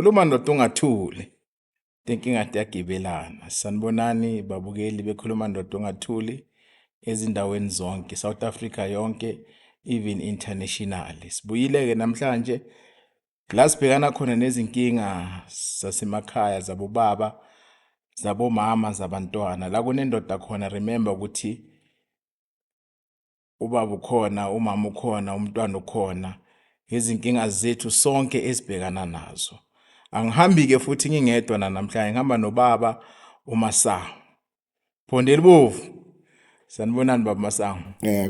khuluma ndoda ungathuli. Inkinga yagibelana. Sanibonani babukeli bekhuluma ndoda ungathuli ezindaweni zonke, South Africa yonke, even internationally. Sibuyile ke namhlanje la sibhekana khona nezinkinga zasemakhaya zabobaba, zabomama, zabantwana. La kunendoda khona, remember ukuthi ubaba ukhona, umama ukhona, umntwana ukhona. Izinkinga zethu sonke esibhekana nazo. Angihambi ke futhi ngingedwa namhlanje, ngihamba nobaba uMasango. Phondeli bovu. Sanibonani baba Masango.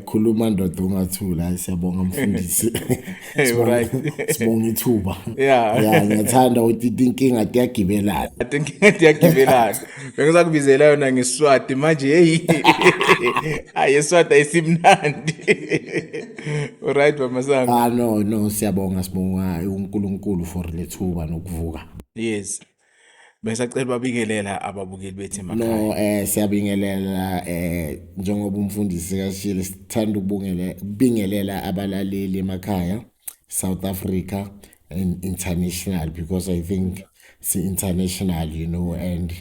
Khuluma ndoda ungathula, hayi siyabonga mfundisi. Right. Sibonga ithuba. Yeah. Ngiyathanda ukuthi inkinga yagibelana. Inkinga yagibelana. Bengizakubizela yona ngeSiswati manje hey. Hayi iSiswati ayisimnandi. Alright baba Masango. No siyabonga uNkulunkulu for lethuba nokuvuka. Yes. Besacela babingelela ababukeli bethu emakhaya. No siyabingelela njengoba umfundisi kashilo sithanda ukubingelela abalaleli emakhaya, South Africa and international, because I think it's international, you know, and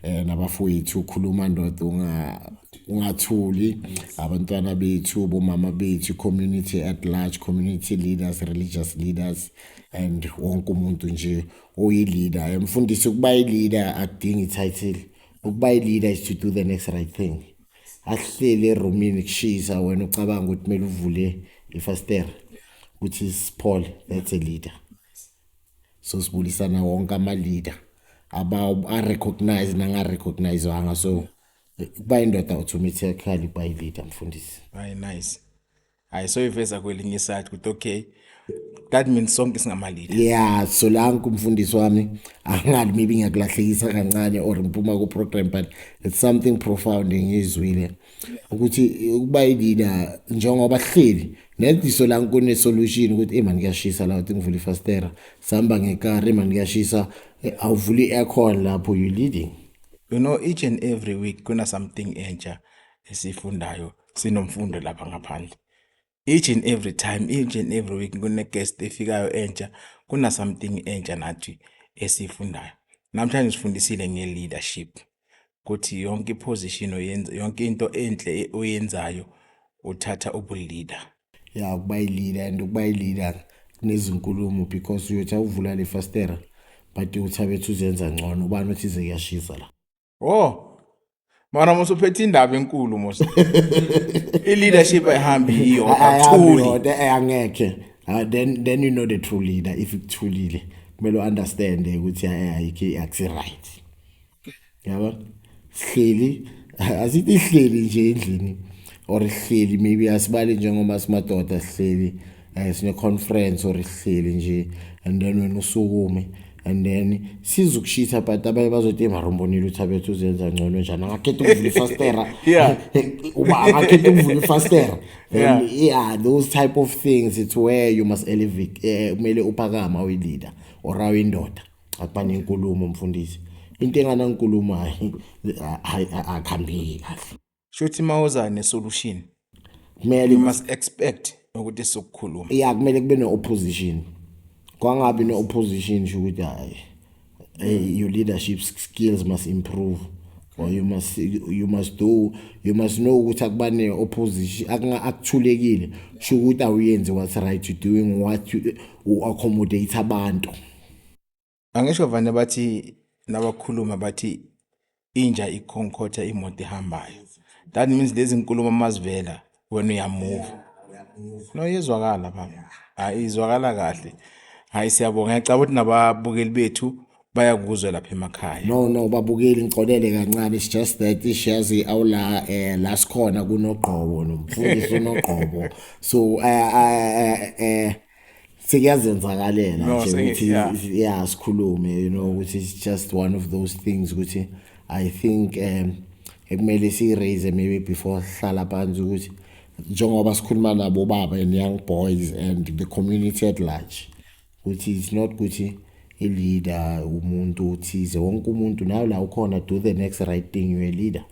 nabafowethu khuluma ndoda ungathuli, abantwana bethu, bomama bethu, community at large, community leaders, religious leaders, and wonke umuntu nje oyi-leader. Mfundisi ukuba i-leader akudingi title. Ukuba i-leader is to do the next right thing. Ahlele eromini kushisa wena ucabanga ukuthi kumele uvule ifastera, which is Paul, that's a leader. So sibulisana wonke ama-leader a-recognize nanga-recognize wanga. So kuba indoda automatically kuba i-leader mfundisi. Very nice. Hayi so iveza kwelinye iside ukuthi okay, that means sonke singama-leader. Yeah, so la kumfundisi wami angali maybe ngiyakulahlekisa kancane or ngiphuma ku program, but it's something profound engizwile ukuthi ukuba i-leader njengoba hleli nediso la kune solution ukuthi man ngiyashisa la uthi ngivula ifastera, sihamba ngekari man ngiyashisa, awuvuli aircon lapho you leading. You know, each and every week kuna something entsha esifundayo, sinomfundo lapha ngaphandle. Each and every time, each and every week kune guest efikayo entsha, kuna something entsha nathi esifundayo. Namhlanje sifundisile nge-leadership. Kuthi yonke position oyenza, yonke into enhle oyenzayo uthatha ubu-leader. Yeah, ukuba i-leader and ukuba i-leader kunezinkulumo, because uyothi awuvula le fastera but uthabethu uzenza ngcono, ubani uthi ize kuyashisa la. Oh. Mara musuphethe indaba enkulu mos. I-leadership ayihambi yiyo akathuli. Angekhe. Then you know the true leader. If ikuthulile kumele understand ukuthi ayikho akusi right. Yabo? Hleli asithi ihleli nje endlini or ihleli maybe asibali njengoba simadoda sihleli sine conference or ihleli nje, and then wena usukume and then sizukushitha but abaye bazothi emarombonile uthabethu uzenza ngcono njani, angakhetha ukuvula ifastera. Yeah. Uba angakhetha ukuvula ifastera. Yeah, those type of things, it's where you must elevate. Kumele uphakama uyi-leader or awindoda akubani inkulumo mfundisi. Into enganankulumo akuhambeki kahle. Shuthi mawuza ne-solution, Kumele you must expect ukuthi sokukhuluma. yeah, kumele kube no-opposition. Kwangabi no-opposition sho ukuthi hayi your leadership skills must improve, or you must know ukuthi akuba ne-opposition akuthulekile sho ukuthi awuyenzi what's right, you doing what you accommodate abantu. Angisho vane bathi nabakhuluma bathi inja ikhonkotha imoto ehambayo. That means lezi nkulumo mazivela wena uyamove. No yezwakala baba. Hayi izwakala kahle. Hayi siyabonga, ngiyacabanga ukuthi nababukeli bethu bayakuzwa lapha emakhaya. No babukeli ngicolele kancane, it's just that ishazi awula la sikhona kunogqobo nomfundisi unogqobo. So sekuyazenzakalela nje ukuthi yeah sikhulume, you know, which is just one of those things ukuthi I think ekumele si-raise maybe before hlala phansi ukuthi njengoba sikhuluma nabo baba and young boys and the community at large, which is not ukuthi i-leader umuntu uthize, wonke umuntu nayo la ukhona, do the next right thing, you a leader.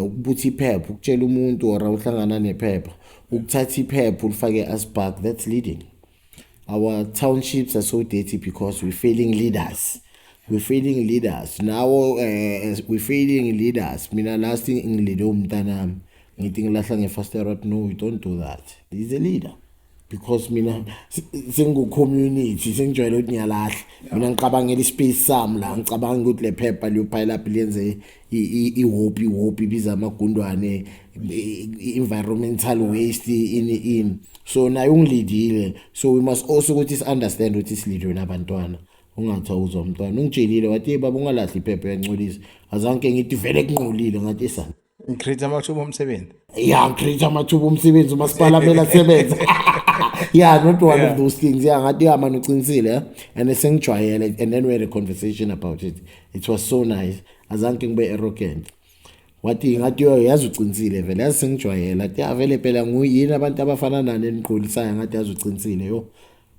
Ukubuthi iphepha ukutshela umuntu or uhlangana nephepha ukuthatha iphepha ulifake aspark, that's leading. our townships are so dirty because we're failing leaders. We're failing leaders. Now we're failing leaders. Mina last thing ngilide umntanami. Ngithi ngilahla ngefaster road. No, we don't do that. He's a leader. Because mina singu community sengijwayele ukuthi ngiyalahla mina ngicabangela ispace sami la ngicabanga ukuthi le phepha liyo pile up lenze ihopi biza amagundwane environmental waste in so naye ungilidile so we must also ukuthi understand ukuthi silidwe nabantwana ungathi awuzwa umntwana ungitshelile wathi baba ungalahli iphepha yangcolisa azange ngithi vele kunqolile ngathi sana Ngicreate amathuba omsebenzi. yeah create amathuba omsebenzi umasipala phela sebenza yeah not one of those things yeah ngathi yamana ucinisile and esengijwayele and then we had a conversation about it. It was so nice azange ngibe arrogant wathi ngathi yazi ucinisile vele yazi sengijwayele athi avele phela nguyini abantu abafana nani eniqolisayo ngathi yazi ucinisile yo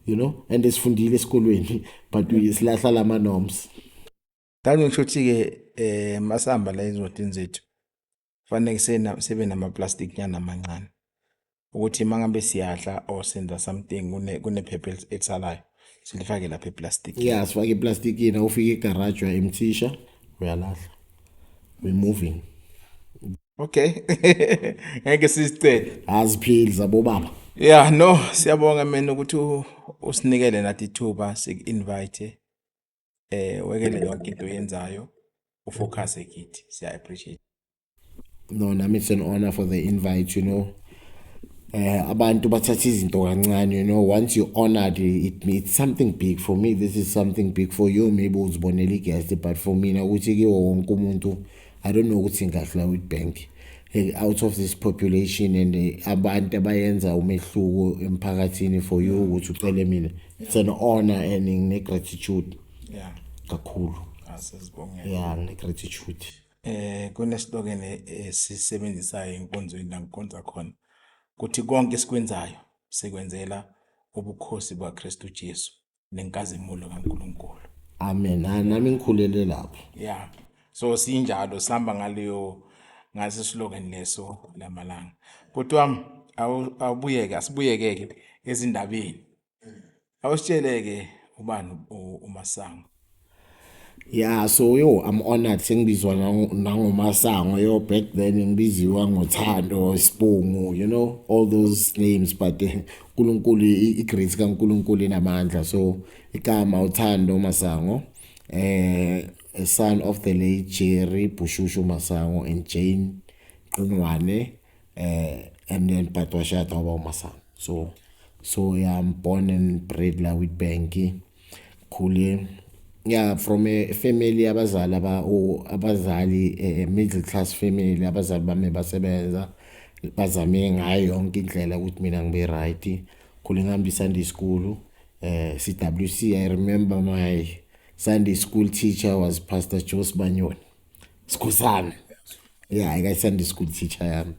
you know and esifundile esikolweni but uyisilahla lama norms. Dani ngisho ukuthi masamba la ezodini zethu fanele sebe nama plastic nyana amancane ukuthi mangabe siyadla or senza something kunephepha elisalayo silifake lapha eplastic. Yeah sifake iplastic ina ufike egarage uyayimthisha uyalahla we moving. Okay. Ngeke sisicede. Aziphili zabo baba. Yeah no siyabonga mina ukuthi usinikele nathi ithuba sik-invite wekele yonke into yenzayo ufocus ekithi siya appreciate. No, nami it's an honor for the invite, you know. Abantu bathatha izinto kancane, you know, once you honored it means something big for me. This is something big for you, maybe uzibonela guest, but for me ukuthi ke wonke umuntu I don't know ukuthi ngahla with bank out of this population and abantu abayenza umehluko emphakathini for you ukuthi ucele mina. It's an honor and ne gratitude. Yeah. Kakhulu. Asizibongela. Yeah, ne gratitude. Kunesilogene sisebenzisayo enkonzweni la ngikhonza khona kuthi konke esikwenzayo sekwenzela ubukhosi bukaKristu Jesu nenkazimulo kaNkulunkulu. Amen. Nami ngikhulele lapho. Yeah. So sinjalo sihamba ngaleyo ngase slogan leso lamalanga. Kodwa awubuyeke asibuyekeke ezindabeni. Awusitsheleke ubani uMasango. Yeah, so I'm honored sengibizwa nangoMasango yo back then ngibiziwa ngoThando Sibungu, you know, all those names but uNkulunkulu igrace kaNkulunkulu inamandla so igama uThando Masango a son of the late Jerry Bushushu Masango and Jane Qinwane and then Patwashata Masango. So yeah, I'm born and bred la with Benki Kuli. Yeah, from a family abazali middle class family abazali bami basebenza bazame ngayo yonke indlela ukuthi mina ngibe right khule ngihamba Sunday school CWC. I remember my Sunday school teacher was Pastor Jose Banyoni Skhosana. Yeah, I got Sunday school teacher yami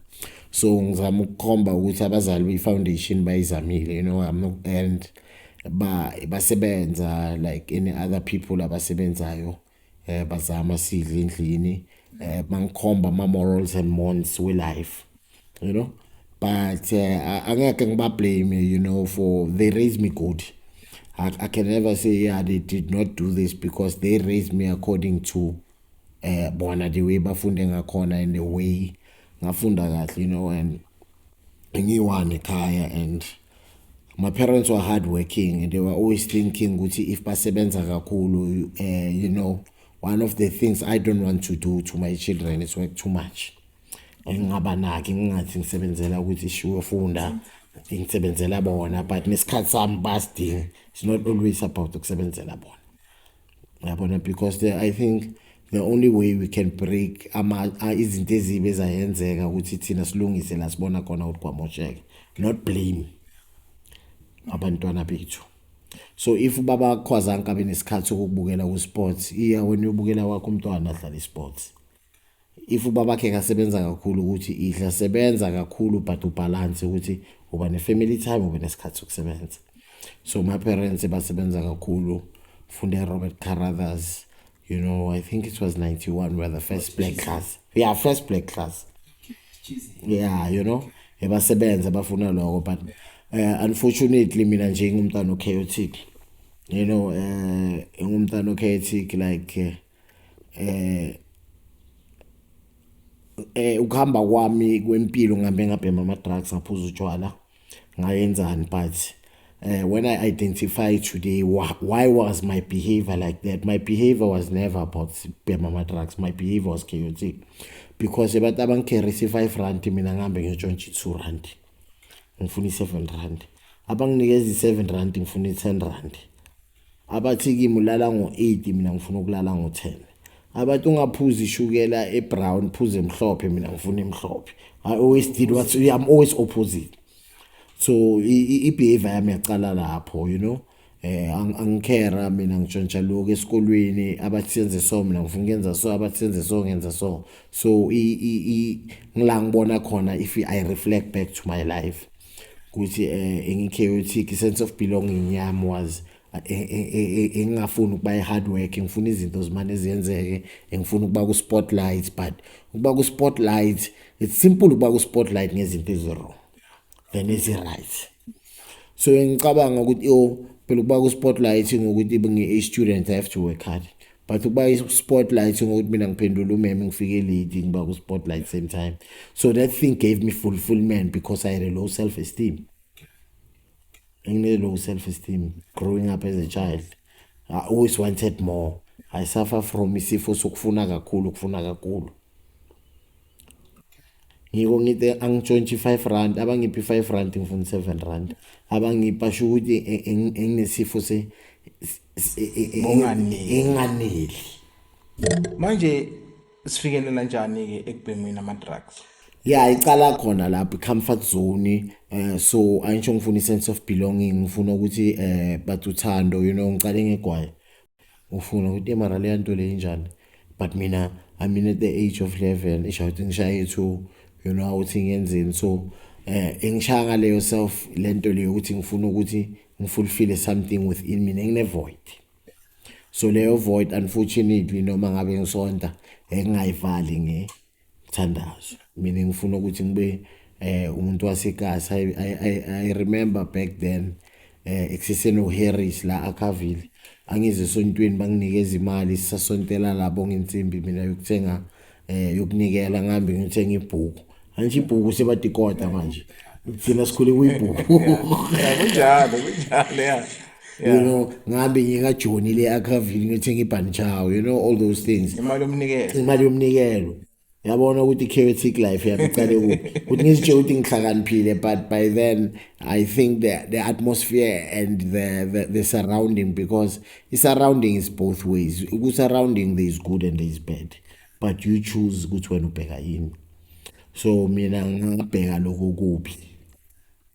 so ngizama ukukhomba ukuthi abazali befoundation bayizamile, you know, and basebenza like any other people abasebenzayo bazama sidla endlini bangikhomba ama morals and mores we life, you know, but angeke ngiba blame, you know, for they raised me good. I can never say yeah they did not do this because they raised me according to bona the way bafunde ngakhona and the way ngafunda kahle, you know, and ngiwane ekhaya and my parents were hardworking and they were always thinking ukuthi if basebenza kakhulu you know, one of the things I don't want to do to my children is work too much. Ngingabanaki ngingathi ngisebenzela ukuthi sure funda ngisebenzela bona but nesikhathi sami basidinga. It's not always about ukusebenzela bona. Yabona because I think the only way we can break izinto ezibe ezayenzeka ukuthi thina silungise la sibona khona ukuthi kwamosheke, not blame abantwana bethu. So if baba khwazanka benesikhathi sokubukela ku sports iya wena ubukela wakho umntwana adlala sports. If baba ke kasebenza kakhulu ukuthi idla sebenza kakhulu but ubalance ukuthi uba ne family time ube nesikhathi sokusebenza. So my parents basebenza kakhulu funde Robert Carruthers, you know, I think it was 91 where the first black class. Yeah, first black class. Yeah, you know, basebenza bafuna lokho but Unfortunately mina nje ngumntwana chaotic, you know, ngumntwana chaotic like ukuhamba kwami kwempilo ngihambe ngabhema ama-drugs, ngaphuza utshwala, ngayenzani. But when I identify today why was my behavior like that, my behavior was never about bhema ama-drugs. My behavior was chaotic because abantu abangikherisa i-5 rand mina ngihambe ngiyotshontsha i-2 rand, ngifuna i-7 rand. Abanginikeza i-7 rand ngifuna i-10 rand. Abathi kimi ulala ngo-8 mina ngifuna ukulala ngo-10. Abantu ungaphuza ishukela ebrown, phuze emhlophe, mina ngifuna emhlophe. I always did what I'm always opposite. So i-behavior yami yaqala lapho, you know. Angikhera mina ngitshontsha lokho esikolweni, abathi senze so mina ngifuna ukwenza so, abathi senze so ngenza so. So ngila ngibona khona if I reflect back to my life ukuthi chaotic, sense of belonging yami was engingafuni ukuba i-hard work, ngifuna izinto zimane eziyenzeke, ngifuna ukuba ku-spotlight. But ukuba ku-spotlight, it's simple ukuba ku-spotlight ngezinto ezi-wrong than ezi-right. So ngicabanga ukuthi phela ukuba ku-spotlight ngokuthi ngi-A student I have to work hard, but ukuba i-spotlight ngokuthi mina ngiphendula umeme ngifike late ngiba ku-spotlight same time. So that thing gave me fulfillment because I had a low self-esteem. Low self-esteem growing up as a child. I always wanted more. I suffer from isifo sokufuna kakhulu. Ngiko ngithi angitshontshe i-5 rand, abangiphi i-5 rand ngifuna 7 rand. Abangipha sho ukuthi enginesifo enganeli. Manje sifikelela njani ke ekubhemeni ama-drugs? Yeah, icala khona lapho i-comfort zone. So angisho ngifuna i-sense of belonging, ngifuna ukuthi but uthando, you know, ngicale ngegwayi, ngifuna ukuthi mara le nto le injani. But mina I mean at the age of 11 ishawuthi ngishaye 2, you know, awuthi ngiyenzeni. So engishaya ngaleyo self lento leyo ukuthi ngifuna ukuthi ngifulfill something within mina, ngine-void. So leyo void unfortunately noma ngabe ngisonta ngingayivali ngethandazo. Mina ngifuna ukuthi ngibe umuntu wasekasi. I remember back then ekuseseno Harris la Akaville, angize esontweni banginikeza imali sisasontela labo ngensimbi mina yokuthenga yokunikela, ngihambe ngithenga ibhuku. Angisho ibhuku sebadikota manje, thina sikhule kuyibhuku. Kunjalo ya. You know, ngihambe ngika-Johnny le Akaville ngithenga ibhanchawo, you know, all those things. Imali yomnikelo. Yabona ukuthi chaotic life yami icale kuphi, ukuthi ngizitshe ukuthi ngihlakaniphile. But by then I think the atmosphere and the surrounding, because the surrounding is both ways. Surrounding there is good and there is bad, but you choose ukuthi wena ubheka yini. So mina ngabheka lokho kuphi,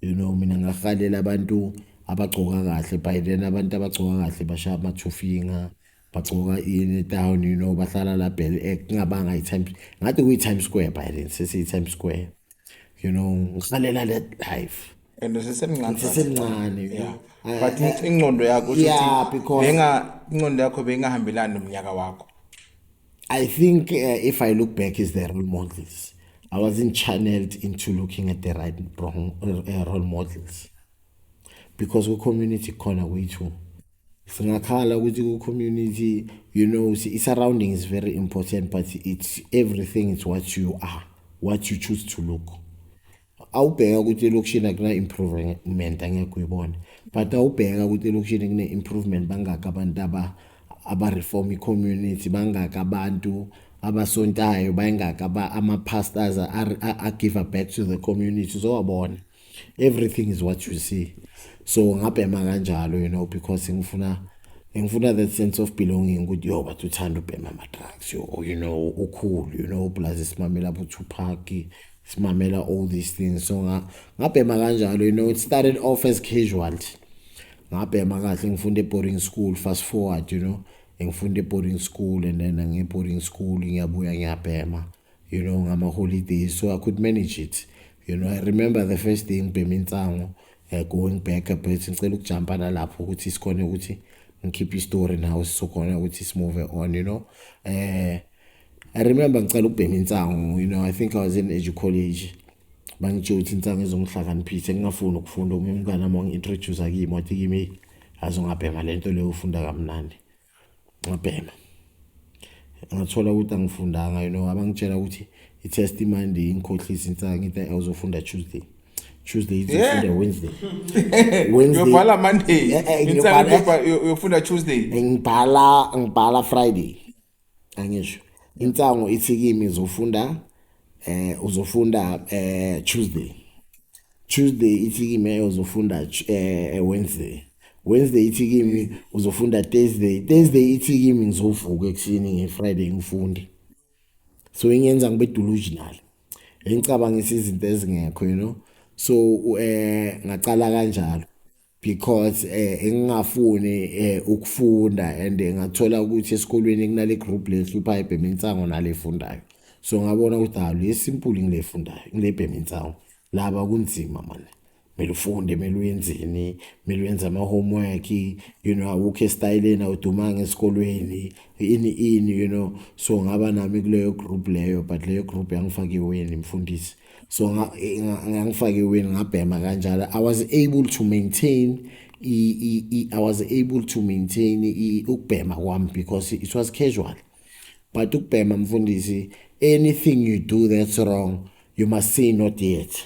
you know, mina ngahalela abantu abagcoka kahle. By then abantu abagcoka kahle bashaya ama-2 finger, bagcoka in town, you know, bahlala la Bell ngabanga i-Times, ngathi kuyi-Times Square. By then sesiyi-Times Square, you know, ngihalela that life And ngisesemncane, you know. But ingqondo yakho Yeah, because ingqondo yakho bengahambelani nomnyaka wakho. I think if I look back, is the role models. I wasn't channeled into looking at the right role models, because we community corner way too. Singakhala ukuthi ku-community, you know, surrounding is very important, but it's everything. It's what you are, what you choose to look. Awubheka ukuthi elokishini akuna improvement angeke uyibone, but awubheka ukuthi elokishini kune improvement bangaka abantu aba-reform i-community, bangaka abantu abasontayo, bangaka ama-pastors a-give back to the community. So wabona, everything is what you see. So ngabhema kanjalo, you know, because ngifuna that sense of belonging ukuthi yo but uthanda ubhema ama-drugs, you know, ucool, you know, plus simamela bo-Tupac, simamela all these things. So ngabhema kanjalo, you know, it started off as casualty. Ngabhema kahle, ngifunda boarding school, fast forward, you know, ngifunda boarding school, and then boarding school ngiyabuya ngiyabhema, you know, ngama-holidays. So I could manage it, you know. I remember the first day ngibhema insango, going back a bit, ngicela ukujumpa nalapho ukuthi sikhona ukuthi ngikhiphe istory now sizokhona ukuthi simove on, you know. I remember ngicela ukubhema insango, you know. I think I was in Edu College bangitshela ukuthi intsangu izongihlakaniphisa engingafuni ukufunda umngane wami wangi-introduce kimi wathi kimi azongabhema lento leyo ufunda kamnandi ngabhema ngathola ukuthi angifundanga abangitshela ukuthi i-test Monday ngikhohlisa intsangu into awuzofunda Tuesday izofunda Wednesday uyobhala Monday intsangu uyofunda Tuesday ngibhala Friday angisho intsangu ithi kimi uzofunda Tuesday ithi kimi uzofunda Wednesday ithi kimi uzofunda Thursday ithi kimi ngizovuka ekuseni ngeFriday ngifunde so ingenza ngibe delusional engicabangisa izinto ezingekho so ngacala kanjalo because engingafuni ukufunda and ngathola ukuthi esikolweni kunale group lehlupha ibhema intsango nalefundayo so ngabona ukuthi lesimple ngilefundayo ngilebhema intsango laba kunzima man mele ufunde mele uyenzeni mele uyenze ama homework awukho styleni awudumanga esikolweni ini so ngaba nami kuleyo group leyo but leyo group yangifakiweni mfundisi so ngangifakiweni ngabhema kanjalo I was able to maintain ukubhema kwami because it was casual but ukubhema mfundisi anything you do that's wrong you must say not yet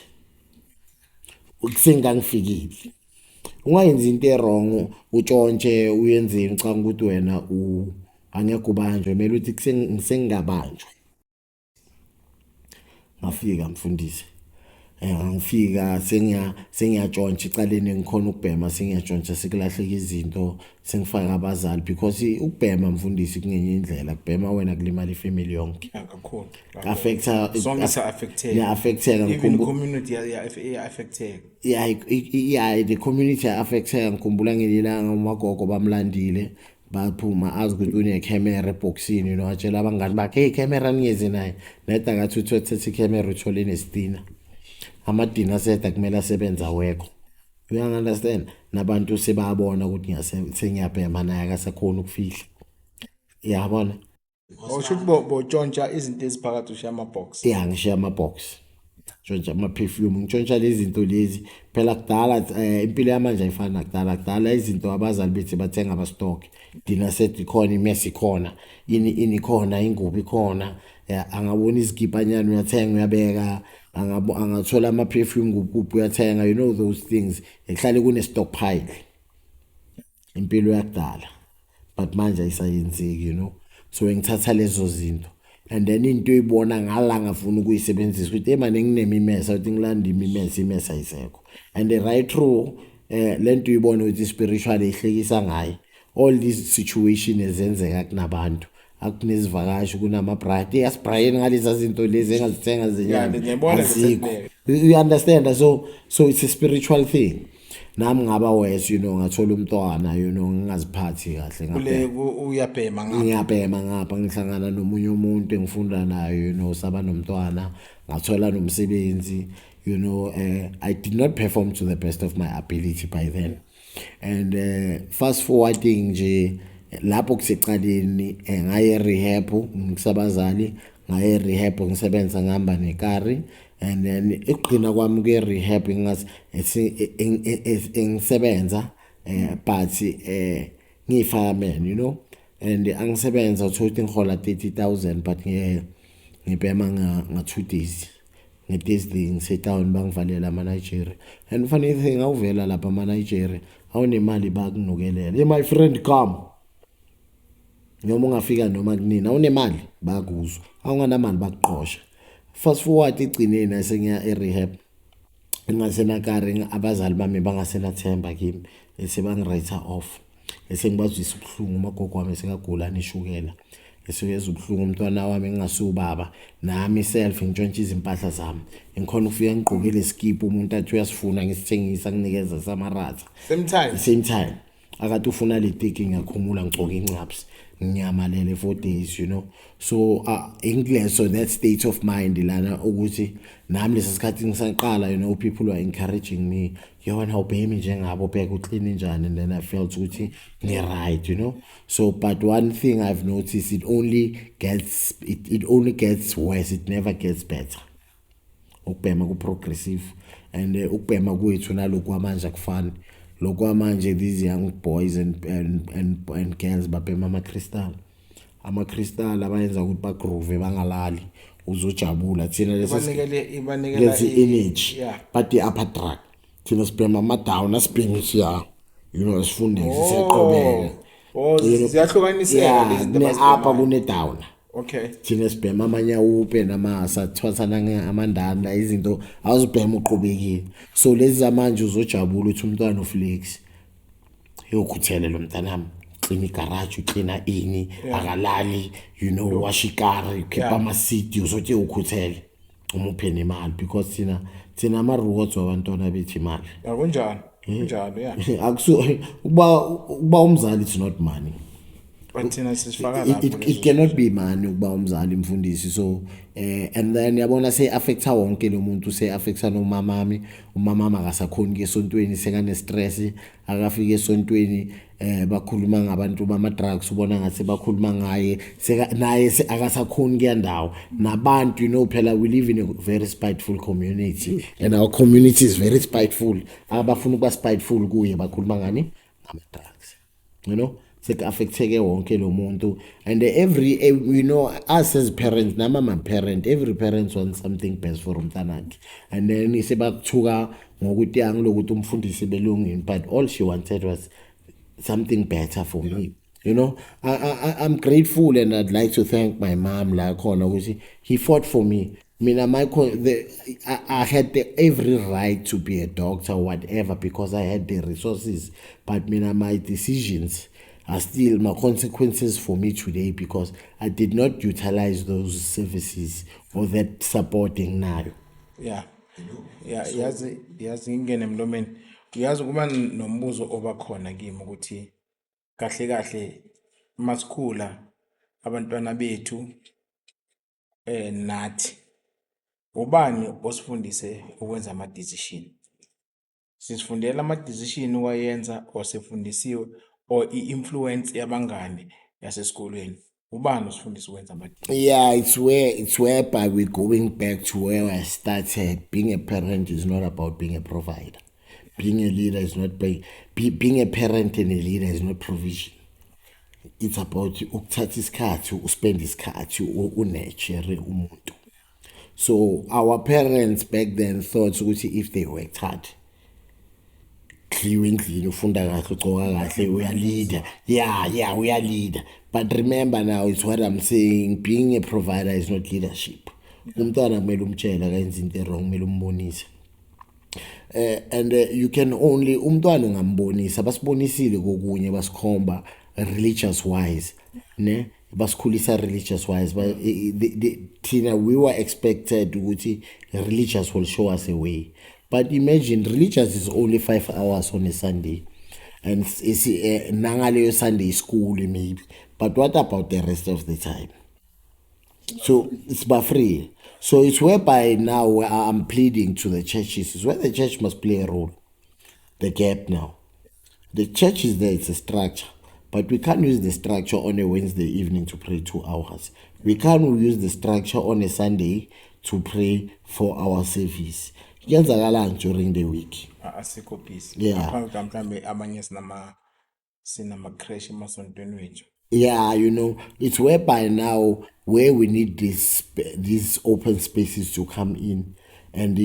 sengangifikile ungayenza into wrong utshontshe uyenzeni ucanga ukuthi wena angeke ubanjwe mele uthi ngisengabanjwa ngafika mfundisi ngifika sengiyatshontsha icaleni ngikhona ukubhema sengiyatshontsha sekulahleka izinto sengifaka abazali because ukubhema mfundisi kungenye indlela kubhema wena kulimala ifamily yonke kakhulu affecta sonke sa-affected affecteka even community affected the community affecteka ngikhumbula ngelilanga umagogo bamlandile baphuma azi ukuthi une-camera eboxini watshela abangani bakhe hey camera niyeze naye neda ngathi uthethe i-camera uthole nestina amadina seta kumele asebenza wekho uyangi-understand nabantu sebabona ukuthi sengiyabhema naye akasakhona ukufihla yabona usho botshontsha izinto eziphakathi ushiya ama-box ngishiya ama-box ntshontsha ama-perfume ngitshontsha lezi zinto lezi phela kudala impilo yamanje ayifani nakudala izinto abazali bethi bathenga ama-stock dina set ikhona imesi khona ini khona ingubo ikhona angabona izigibanyana uyathenga uyabeka angathola ama-perfume ngupuphi uyathenga those things ehlale kune-stockpile impilo yakudala but manje ayisayenzeki so ngithatha lezo zinto and then into uyibona ngala ngafuna ukuyisebenzisa ukuthi emane nginemimesa ukuthi ngilanda imesa ayisekho and right through lento uyibona ukuthi spiritual ihlekisa ngayo all these situation ezenzeka kunabantu akunezivakashi kunama-bride yasibrayeni ngalezi zinto lezi engazithenga zenyama azikho you understand so it's a spiritual thing nami ngaba wese ngathola umntwana ngingaziphathi kahle kule ngiyabhema ngapha ngihlangana nomunye umuntu engifunda nayo saba nomntwana ngathola nomsebenzi I did not perform to the best of my ability by then and fast forwarding nje lapho kusecaleni ngaye rehab ngisabazali ngaye rehab ngisebenza ngihamba nekari and then ekugcina kwami ke-rehab ngisebenza but ngiyi-fireman and angisebenza uthola ngihola 30,000 but ngibhema nga-2 days nge-Thursday ngise-town bangivalela ama-Nigeria and funny thing awuvela lapha ama-Nigeria awunemali bakunukelela my friend come noma ungafika noma kunini awunemali bakuzwa awunganamali bakuqosha fast forward igcineni sengiya e-rehab engasenakari abazali bami bangasenathemba kimi sebangirayitha off esengibazwisa ubuhlungu umagogo wami sekagula neshukela esiyeza ubuhlungu umntwana wami ngingasubaba nami self ngitshontsha izimpahla zami ngikhona ukufika ngigqokile skip umuntu athi uyasifuna ngisithengisa nginikeza samaratha same time akade ufuna le tiki ngiyakhumula ngigcoka incapsi ngiyamalele 4 days so so that state of mind lana ukuthi nami lesikhathi ngisaqala people were encouraging me yona ubhemi njengabo bheka uclean njani and then I felt ukuthi right so but one thing I've noticed it only gets worse, it never gets better. ukubhema ku-progressive and ukubhema kwethu naloku kwamanje akufani. Lokhu kwamanje these young boys and girls babhema ama-crystal abayenza ukuthi bagroove bangalali uzojabula thina ibanikela energy but i-upper drug thina sibhema ama-down asibhengisha sifundise siyaqobeka ziyahlukaniseka ne-upper kune-down. Okay. Thina sibhema amanyawupe namasathathana amandana izinto awuzibhema uqhubekile. So lezi zamanje uzojabula uthi umntwana uFlex yokhuthele lo mntanami clean igarage ucleana ini akalali wash ikari khipha ama-seed uzothi ukhuthele umuphe nemali because thina ama-rewards wabantwana bethu imali. Kunjalo yeah. Ukuba umzali it's not money. It cannot be money ukuba umzali mfundisi. So and then yabona affecta wonke lo muntu affecta nomamami. Umamama akasakhoni ke esontweni sekane stress akafika esontweni bakhuluma ngabantu bama drugs ubona ngathi bakhuluma ngaye naye akasakhoni kuyandawo nabantu phela we live in a very spiteful community and our community is very spiteful. Abafuna ukuba spiteful kuye bakhuluma ngani ngama drugs seka-affecteke wonke lo muntu and every us as parents nama ma-parent every parent wants something best for umntanakhe and then sebakuthuka ngokuthi angilokuthi umfundisi belungini but all she wanted was something better for me. I'm grateful and I'd like to thank my mom la khona ukuthi he fought for me. Mina I had every right to be a doctor or whatever because I had the resources, but my decisions are still my consequences for me today because I did not utilize those services or that supporting now. Yeah, yazi ingene emlomeni uyazi kuba nombuzo obakhona kimi ukuthi kahle masikhula abantwana bethu nathi ubani osifundise ukwenza ama decision. Sisifundela ama decision wayenza osefundisiwe or i-influence yabangani yasesikolweni ubani osifundisa ukwenza ama decision. Yeah, it's whereby we're going back to where I started. Being a parent is not about being a provider. Being a leader is not being a parent and a leader is not provision. It's about ukuthatha isikhathi uspend isikhathi unurture umuntu. So our parents back then thought ukuthi if they worked hard endlini ufunda kahle ugcoka kahle uyaleader. Yeah, uyaleader. But remember now, it's what I'm saying, being a provider is not leadership. Umntwana kumele umtshela kayenza into wrong kumele umbonise. And you can only umntwana ungambonisa basibonisile kokunye basikhomba religious wise ne basikhulisa religious wise but thina we were expected ukuthi religious will show us a way. But imagine religious is only 5 hours on a Sunday and it's nangaleyo Sunday school maybe, but what about the rest of the time? So it's free. So it's whereby now I'm pleading to the churches, is where the church must play a role. The gap now. The church is there, it's a structure. But we can't use the structure on a Wednesday evening to pray 2 hours. We can't use the structure on a Sunday to pray 4 hour service. During the week. Asikho peace. Yeah. Mhlambe abanye sinama crash emasontweni wethu. Yeah, it's whereby now where we need these open spaces to come in and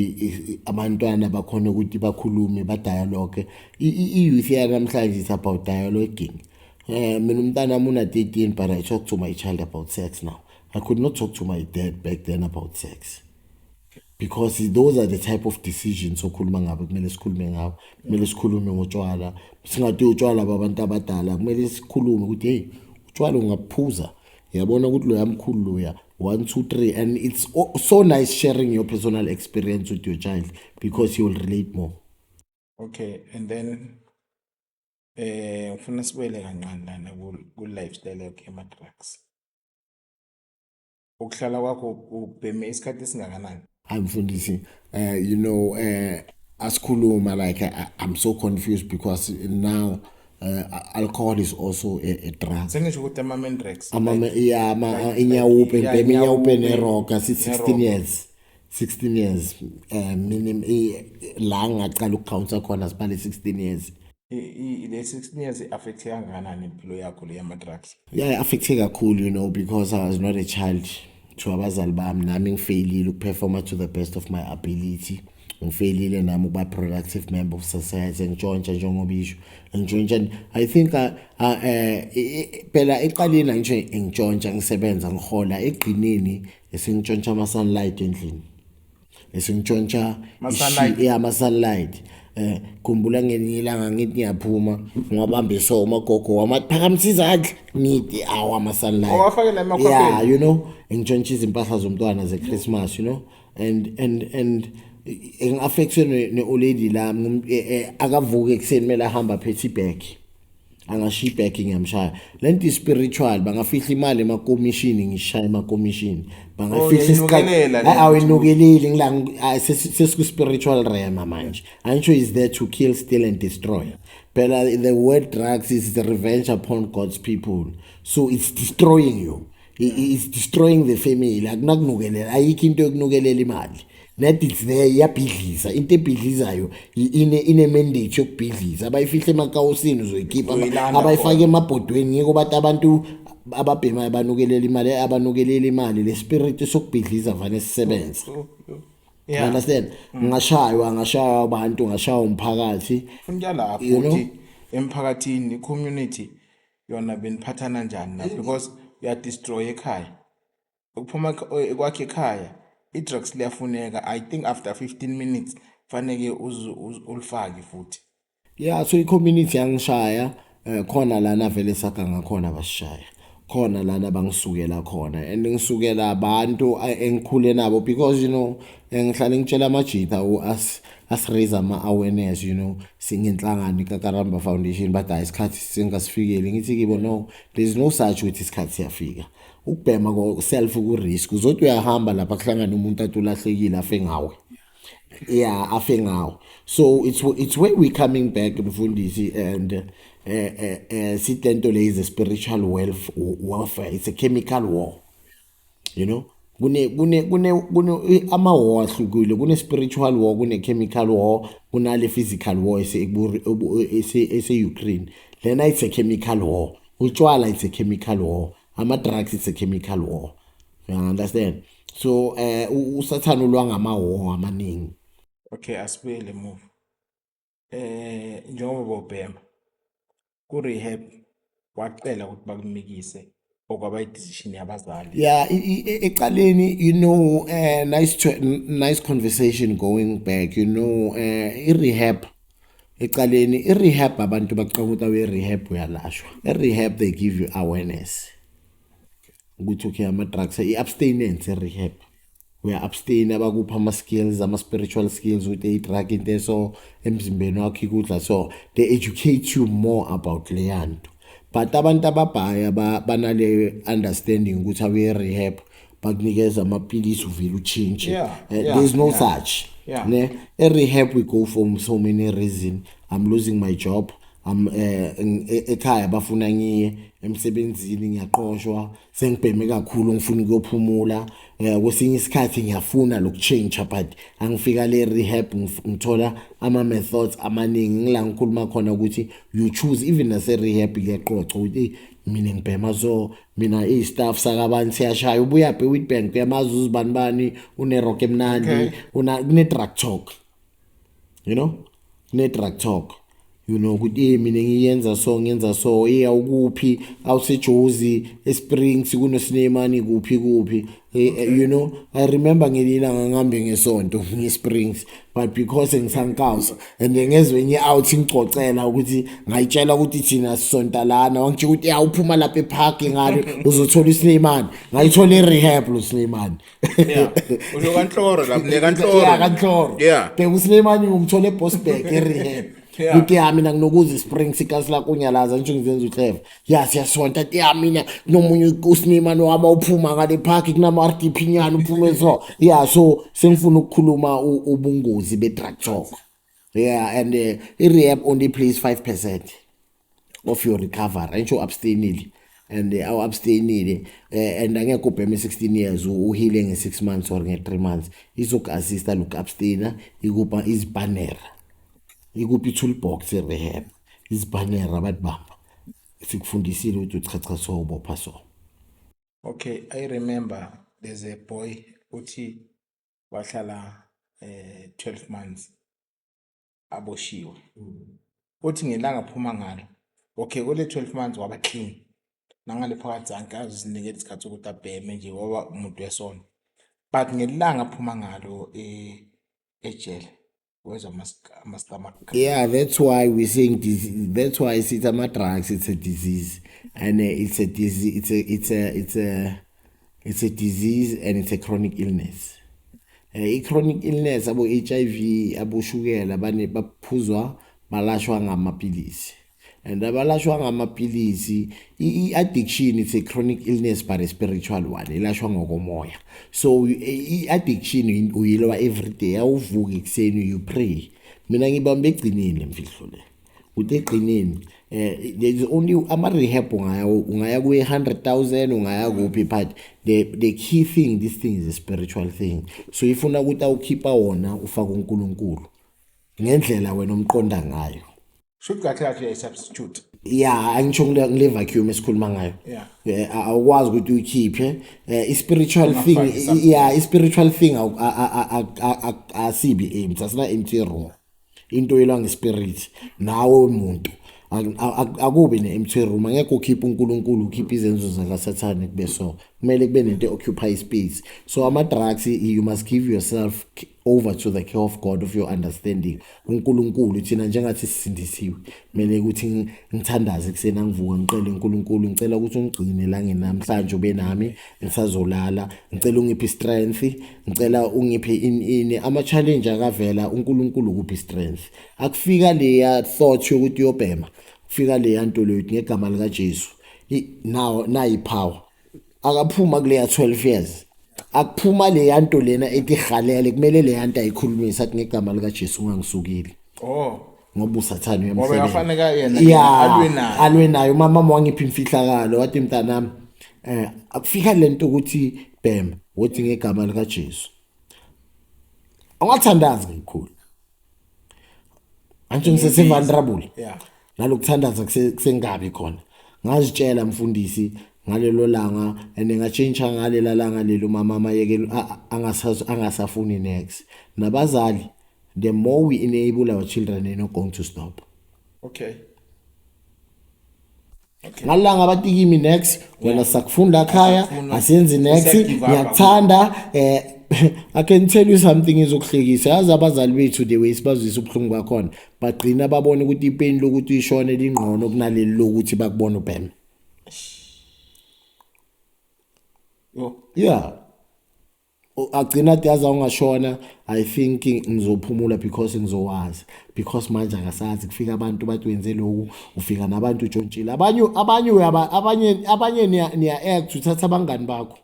abantwana bakhona ukuthi bakhulume ba dialogue. I-youth yanamhlanje is about dialoguing. Mina umntana una 13 but I talk to my child about sex now. I could not talk to my dad back then about sex. Because those are the type of decisions okhuluma ngabo kumele sikhulume ngawo. Kumele sikhulume ngotshwala. Singathi utshwala babantu abadala kumele sikhulume ukuthi hey utshwala ungaphuza. Yabona ukuthi lo yamkhulu loya 1 2 3 and it's so nice sharing your personal experience with your child because he will relate more. Okay, and then ufuna sibele kancane lana ku lifestyle yakhe ema drugs. Ukuhlala kwakho ubheme isikhathi esingakanani? I'm fundisi asikhuluma like I'm so confused because now alcohol is also a drug. Sengisho ukuthi ama main drugs. Inyawupe neroka 16 years. 16 years minimum la ngaqala ukucounta khona sibale 16 years. Le 16 years affect kangakanani impilo yakho le yama-drugs? Yeah, affected kakhulu, you know, because I was not a child to abazali bami. Nami ngifeyilile ukuperforma to the best of my ability. Ngifeyilile nami ukuba productive member of society. Ngitshontsha njengoba isho. Ngitshontsha. I think phela eqaleni nje ngitshontsha ngisebenza ngihola egqineni esengitshontsha ama sunlight endlini. Esingitshontsha ama-sunlight. Khumbula ngelinye ilanga ngithi ngiyaphuma ngwabambe so umagogo wamaphakamisa izandla ngithi ama-sunlight. Owafakela emakhwapheni? Yeah, you know, ngitshontsha izimpahla zomntwana ze-Christmas, you know, and ngi-affectwe ne-old lady la akavuka ekuseni kumele ahamba aphethe ibag. Angashiya ibag ngiyamshaya. Lento i-spiritual bangafihla imali emakomishini ngishaya emakomishini. Bangafihla isikhathi awunukeleli ngila sesiku-spiritual realm manje. Angisho is there to kill, steal and destroy. Phela the word drugs is the revenge upon God's people. So it's destroying you. It's destroying the family. Akunakunukelela, ayikho into yokunukelela imali. Net it's there iyabhidliza into ebhidlizayo ine mandate yokubhidliza abayifihle emakawusini uzoyikhipha abayifake emabhodweni ngeke bathi abantu ababhema abanukelela imali le spirit sokubhidliza vane sisebenza. You understand? ngashaywa abantu ngashaywa umphakathi funa lapho ukuthi emphakathini community yona beniphathana njani na because you are destroy ekhaya ukuphuma kwakhe ekhaya i-drugs liyafuneka. I think after 15 minutes faneke ulifake futhi. Yeah, so i-community yangishaya khona lana vele saka ngakhona basishaya khona lana bangisukela khona and ngisukela abantu engikhule nabo because you know ngihlale ngitshela amajita as raise ama awareness, you know, singenhlangano iKakaramba Foundation but isikhathi singasifikeli ngithi kibo no, there is no such ukuthi isikhathi siyafika. Ukubhema ko self ku risk uzothi uyahamba lapha kuhlangana umuntu atulahlekile afe ngawe. Yeah, afe ngawe. So it's where we coming back mfundisi and sitento le is a spiritual warfare. It's a chemical war. You know, kune ama war ahlukile, kune spiritual war, kune chemical war, kunale physical war ese Ukraine. Then it's a chemical war. Utshwala it's a chemical war. Ama drugs it's a chemical war. You understand? So usathana ulwa ngama war amaningi. Okay, asibele move. Njengoba bobhema ku rehab waqela ukuthi bakumikise okwaba i-decision yabazali. Yeah, eqaleni, you know, nice conversation going back, you know, i-rehab eqaleni i-rehab abantu baqhamuka we-rehab uyalashwa. E-rehab they give you awareness ukuthi okay ama-drugs i-abstinence e-rehab uya-abstain abakupha ama-skills ama-spiritual skills ukuthi i-drug into so emzimbeni wakho ikudla so they educate you more about leya nto. But abantu ababhaya banale understanding ukuthi awe-rehab bakunikeza amapilisi uvile uchinche. There's no such. Ne, e-rehab we go for so many reasons. I'm losing my job. Ekhaya bafuna ngiye emsebenzini ngiyaqoshwa sengibheme kakhulu ngifuna ukuyophumula kwesinye isikhathi ngiyafuna lokuchange but angifika le rehab ngithola ama methods amaningi ngila ngikhuluma khona ukuthi you choose even nase rehab iyaqoqa ukuthi mina ngibhema so mina i-staff sakabantu siyashaya ubuya bhe Witbank uyamazi uzibani une rock emnandi une drug talk, you know, ne drug talk. You know, ukuthi mina ngiyenza so iya ukuphi awusejozi eSprings kunoSinemani kuphi you know. I remember ngelilanga ngihambe ngesonto ngeSprings but because ngisankausa and ngezwe nye out ngicocela ukuthi ngayitshela ukuthi thina sisonta lana wangitsho ukuthi ya uphuma lapha epark ngalo uzothola iSinemani ngayithola erehab lo Sinemani. Yeah, ulo kanhloro lapha le kanhloro. Yeah, kanhloro. Yeah, bhe uSinemani ngumthola eBosberg erehab. Ukuthi mina nginokuza iSprings ikasi la kunyalaza nje ngizenza uhleva. Yeah, siyasonta mina nomunye uSinemani waba uphuma ngale park kunama RDP nyana uphume so. Yeah, so sengifuna ukukhuluma ubungozi be-drug talk. Yeah, and i-rehab only plays 5% of your recovery. Angisho abstainile. and awu-abstainile and angekho ubheme 16 years uhile nge-6 months or nge-3 months izoku-assista loku-abstaina ikupha izibhanera ikuphi i-toolbox e-rehab izibhanera batibamba sikufundisile ukuthi uchacha so ubopha so. Okay, I remember there's a boy uthi wahlala 12 months aboshiwe. Uthi ngelanga phuma ngalo. Okay, kule 12 months waba clean. Nangale phakathi zanke azinikele isikhathi ukuthi abheme nje waba umuntu wesono. But ngelanga phuma ngalo ejele wezwa ama-stomach. Yeah, that's why we're saying that's why it's ama-drugs, it's a disease, and it's a disease. It's a disease and it's a chronic illness. I-chronic illness abo HIV abo shukela baphuzwa balashwa ngamapilisi, and abalashwa ngamapilisi i-addiction it's a chronic illness but a spiritual one ilashwa ngokomoya. So i-addiction uyilwa every day awuvuka ekuseni you pray. Mina ngibambe egcinile mfihlo le uthi egcineni there's only ama-rehab ungaya kuye-100,000 ungaya kuphi, but the key thing, this thing is a spiritual thing. So ifuna ukuthi awukhipha wona ufaka uNkulunkulu ngendlela wena umqonda ngayo. Should kahle substitute. Yeah, angisho ngile vacuum esikhuluma ngayo. Yeah. Awukwazi ukuthi uyikhiphe i-spiritual thing. Yeah, i-spiritual thing asibi aims, asina empty room. Into elanga spirit nawe umuntu akubi ne-empty room, angeke ukhiphe uNkulunkulu ukhiphe izenzo zakaSathane kube so. Kumele kube nento occupy space. So ama-drugs you must give yourself over to the care of God of your understanding. uNkulunkulu thina njengathi sisindisiwe kumele ukuthi ngithandaze kusena ngivuka ngicela uNkulunkulu ngicela ukuthi ungigcine la nginamhlanje ube nami ngisazolala, ngicela ungiphe strength, ngicela ungiphe ini ama-challenge akavela uNkulunkulu kuphi strength. Akufika leya thought yokuthi uyobhema, kufika leya nto leyo ngegama lika Jesu now nayipower akaphuma kuleya 12 years akuphuma le yanto lena ethi khalele kumele le yanto ayikhulumisa athi ngegama lika Jesu ungangisukile. Ngoba uSathane uyamhlele. Ngoba yafaneka yena alwe nayo mama wangiphi imfihlakalo wathi mntanami akufika lento ukuthi bhem wothi ngegama lika Jesu. Awathandaza ngikhulu. Antsho ngisese vulnerable. Yeah. Nalokuthandaza kusengabi khona. Ngazitshela mfundisi ngalelo langa and ngachange ngalela langa lelo mama yeke angasafuni next. Nabazali, the more we enable our children, they're not going to stop. Okay. Ngalanga batikimi next wena sakufunda khaya asenzi next ngiyathanda I can tell you something izokuhlekisa yazi abazali bethu the way sibazisa ubhlungu bakhona bagcina babone ukuthi ipain lokuthi ishone lingqono kunaleli lokuthi bakubona ubhema. Yeah. Agcina yaza ungashona I think ngizophumula because ngizowazi because manje akasazi kufika abantu bathi wenze lokhu ufika nabantu utshontshile abanye niya act uthatha abangani bakho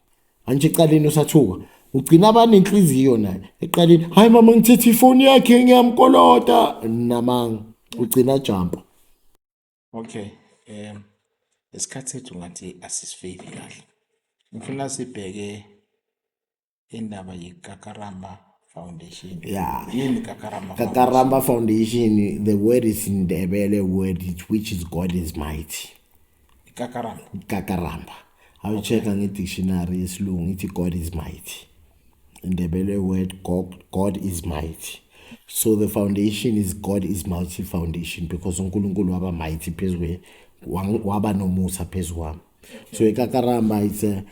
anje ecaleni usathuka ugcina abanenhliziyo naye eqaleni hayi mama ngithethe ifoni yakhe ngiyamkolota namanga ugcina jump. Okay, isikhathi sethu ngathi asisifeli kahle. Ngifuna sibheke indaba yeKakaramba Foundation. Yeah. Yini Kakaramba Foundation? Kakaramba Foundation, the word is in the Ndebele word which is God is mighty. Kakaramba. I will check on the dictionary isilungu ithi God is mighty. In the Ndebele word God is mighty. So the foundation is God is mighty foundation because uNkulunkulu waba mighty phezwe waba nomusa phezwa. So iKakaramba it's a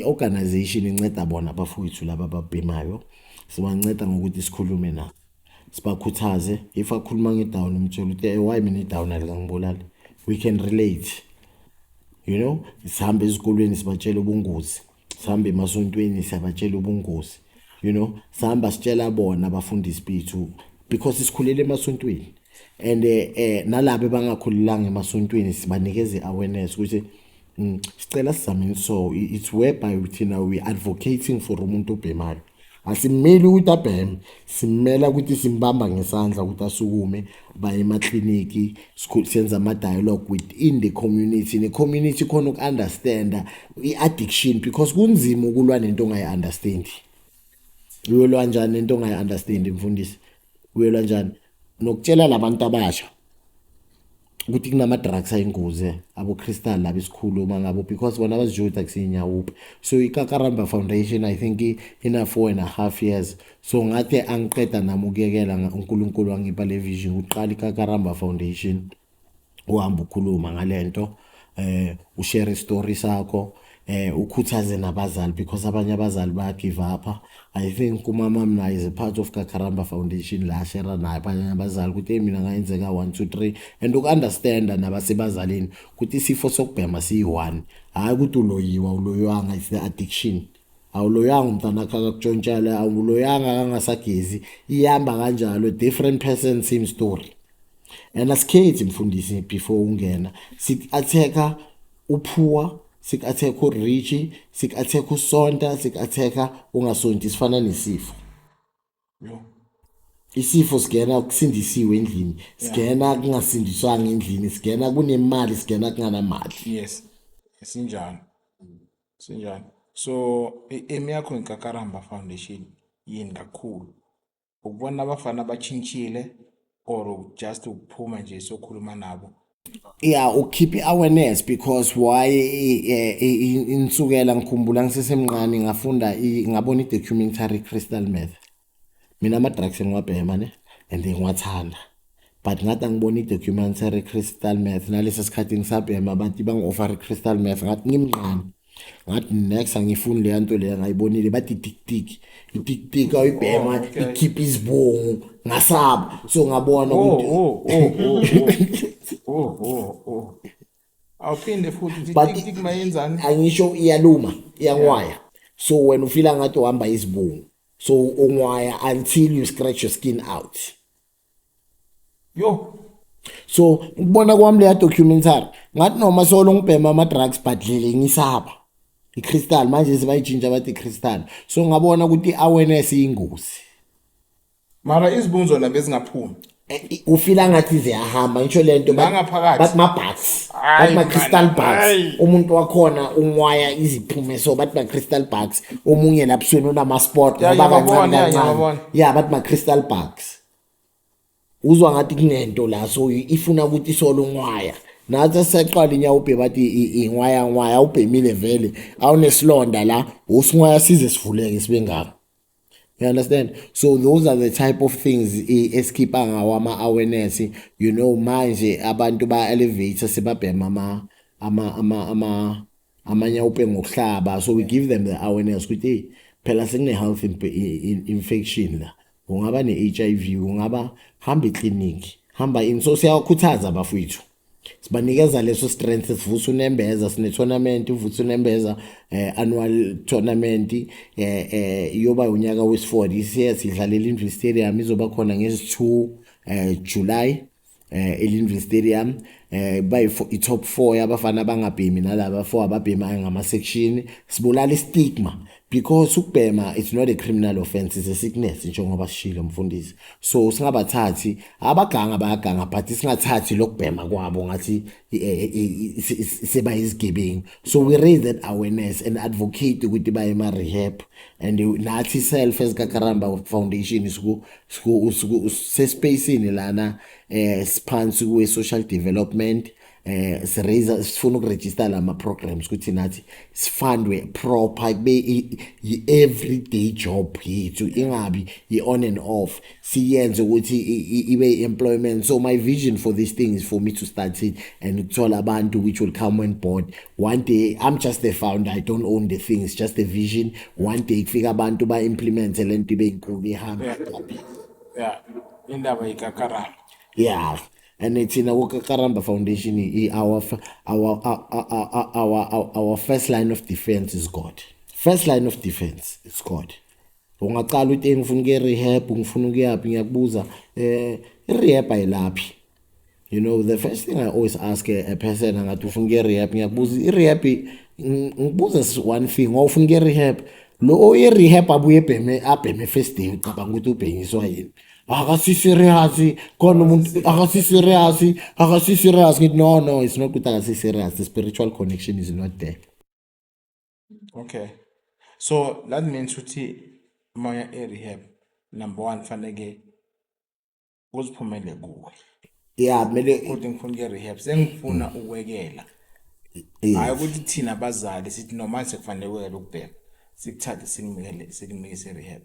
organization inceda bona abafowethu laba ababhemayo. Sibanceda ngokuthi sikhulume nabo. Sibakhuthaze if akhuluma ngedown umtshela ukuthi why mina idown alikangibulali. We can relate. You know, sihambe ezikolweni sibatshela ubungozi. Sihambe emasontweni siyabatshela ubungozi. You know, sihamba sitshela bona abafundisi bethu because sikhulele emasontweni. And nalabo bangakhulilanga emasontweni sibanikeze awareness ukuthi sicela sizameni so it's whereby thina we advocating for umuntu obhemayo Asimeli ukuthi abheme, simela ukuthi simbamba ngesandla ukuthi asukume baye emakliniki, senza ama-dialogue within the community. Ne-community khona uku-understanda i-addiction because kunzima ukulwa nento ongayi-understandi. Uyolwa njani nento ongayi-understandi mfundisi? Uyolwa njani? Nokutshela labantu abasha ukuthi kunama-drugs ayingozi abo-crystal laba esikhuluma ngabo because bona bazijuda kusiyinyawuphi. So iKakaramba Foundation I think ina 4.5 years. So ngathi angiqeda nami ukuyekela uNkulunkulu wangipa le vision uqala iKakaramba Foundation uhamba ukhuluma ngalento ushare story sakho ukhuthaze nabazali because abanye abazali baya give up. I think umama mina is a part of Kakaramba Foundation la share naye abanye abazali ukuthi mina ngayenzeka 1 2 3 and ukunderstand nabasebazalini ukuthi isifo sokubhema siyi1 hayi ukuthi uloyiwanga it's the addiction. Awuloyanga umntana akha kutshontshela awuloyanga kangasagezi ihamba kanjalo different person same story. And asikhethi mfundisi before ungena sik-atheka uphuwa sik-atheka urich sik-atheka usonta sik-atheka ungasonti sifana nesifo. Isifo sigena kusindisiwe endlini sigena kungasindiswanga endlini sigena kunemali sigena kunganamali. Yes sinjalo. So emi yakho iKakaramba Foundation yini kakhulu ukubona abafana bachintshile or just ukuphuma nje sokhuluma nabo? Yeah, keep awareness because why insukela ngikhumbula ngisesemncane ngafunda ngabona i-documentary Crystal Meth. Mina ama-drugs ngiwabhema ne and ngiwathanda. But ngathi ngibona i-documentary Crystal Meth nalesa sikhathi ngisabhema abantu bangi-offer i-Crystal Meth ngathi ngimncane. Ngathi next angifuni le nto le ngayibonile bathi tik awuyibhema ikhipha izibongo ngasaba so ngabona ukuthi awuphinde futhi tik mayenzani angisho iyaluma iyangwaya so when ufila ngathi uhamba izibongo so ungwaya until you scratch your skin out. So ukubona kwami le documentary ngathi noma solo ngibhema ama-drugs badlile ngisaba iCrystal manje sibayijinja bathi iCrystal so ngabona ukuthi awareness ingozi mara izibunzo nabezingaphumi ufila ngathi ziyahamba ngisho lento bathi ma-bugs bathi ma-crystal bugs umuntu wakhona ungwaya iziphume so bathi ma-crystal bugs omunye laphisweni unama-sport ngoba kancane ya bathi ma-crystal bugs uzwa ngathi kunento la so ifuna ukuthi solo ungwaya nathi sesaqala inyawubhe bathi ingwaya ubhemile vele awunesilonda la usingwaya size sivuleke sibe ngaka. You understand? So those are the type of things eskipa ngawo ama-awareness you know manje abantu ba-elevate sebabhema amanyawubhe ngokuhlaba so we give them the awareness ukuthi phela sekune-health infection la ungaba ne-HIV ungaba hamba ekliniki hamba in so siyakhuthaza bafowethu sibanikeza leso strength sivusa unembeza sine-tournament uvutha unembeza annual tournament iyoba unyaka wesi-4 siye sidlalela e-Linville Stadium izoba khona ngezi-2 July e-Linville Stadium i-top 4 yabafana abangabhemi nalaba 4 ababhema ngama-section sibulala i-stigma because ukubhema it's not a criminal offense it's a sickness njengoba sishilo mfundisi so singabathathi abaganga bayaganga but singathathi lokubhema kwabo ngathi seba izigebengu so we raise that awareness and advocate ukuthi baye ema-rehab and nathi self as Kakaramba Foundation sespacini lana siphansi kwe-social development sifuna ukuregister lama programs ukuthi nathi sifundwe proper kube i-everyday job yethu ingabi i-on and off siyenze ukuthi ibe employment. So my vision for this thing is for me to start it and ukuthola abantu which will come on board one day. I'm just the founder, I don't own the thing, it's just a vision. One day kufika abantu ba-implement lento ibe inkulu ihamba indaba ikakaramba and it's in our Kakaramba Foundation. Our first line of defense is God. First line of defense is God. Ungaqala uthi ngifuna ukuya rehab, ngifuna ukuyaphi ngiyakubuza rehab ayilaphi. You know, the first thing I always ask a person angathi ufuna ukuya rehab ngiyakubuza rehab ngibuza one thing, ufuna ukuya rehab lo i-rehab abuye abheme first day ucabanga ukuthi ubhenyiswa yini akasiserious khona umuntu akasiserious ngithi no it's not ukuthi akasiserious, the spiritual connection is not there. Okay. So that means ukuthi maya e-rehab number 1 faneke uziphumele kuwe. Yeah, kumele Kodwa ngifuna uke-rehab sengifuna ukwekela. Hayi ukuthi thina abazali sithi noma sekufanele ukwekela ukubhema sikuthathe sikumikise rehab.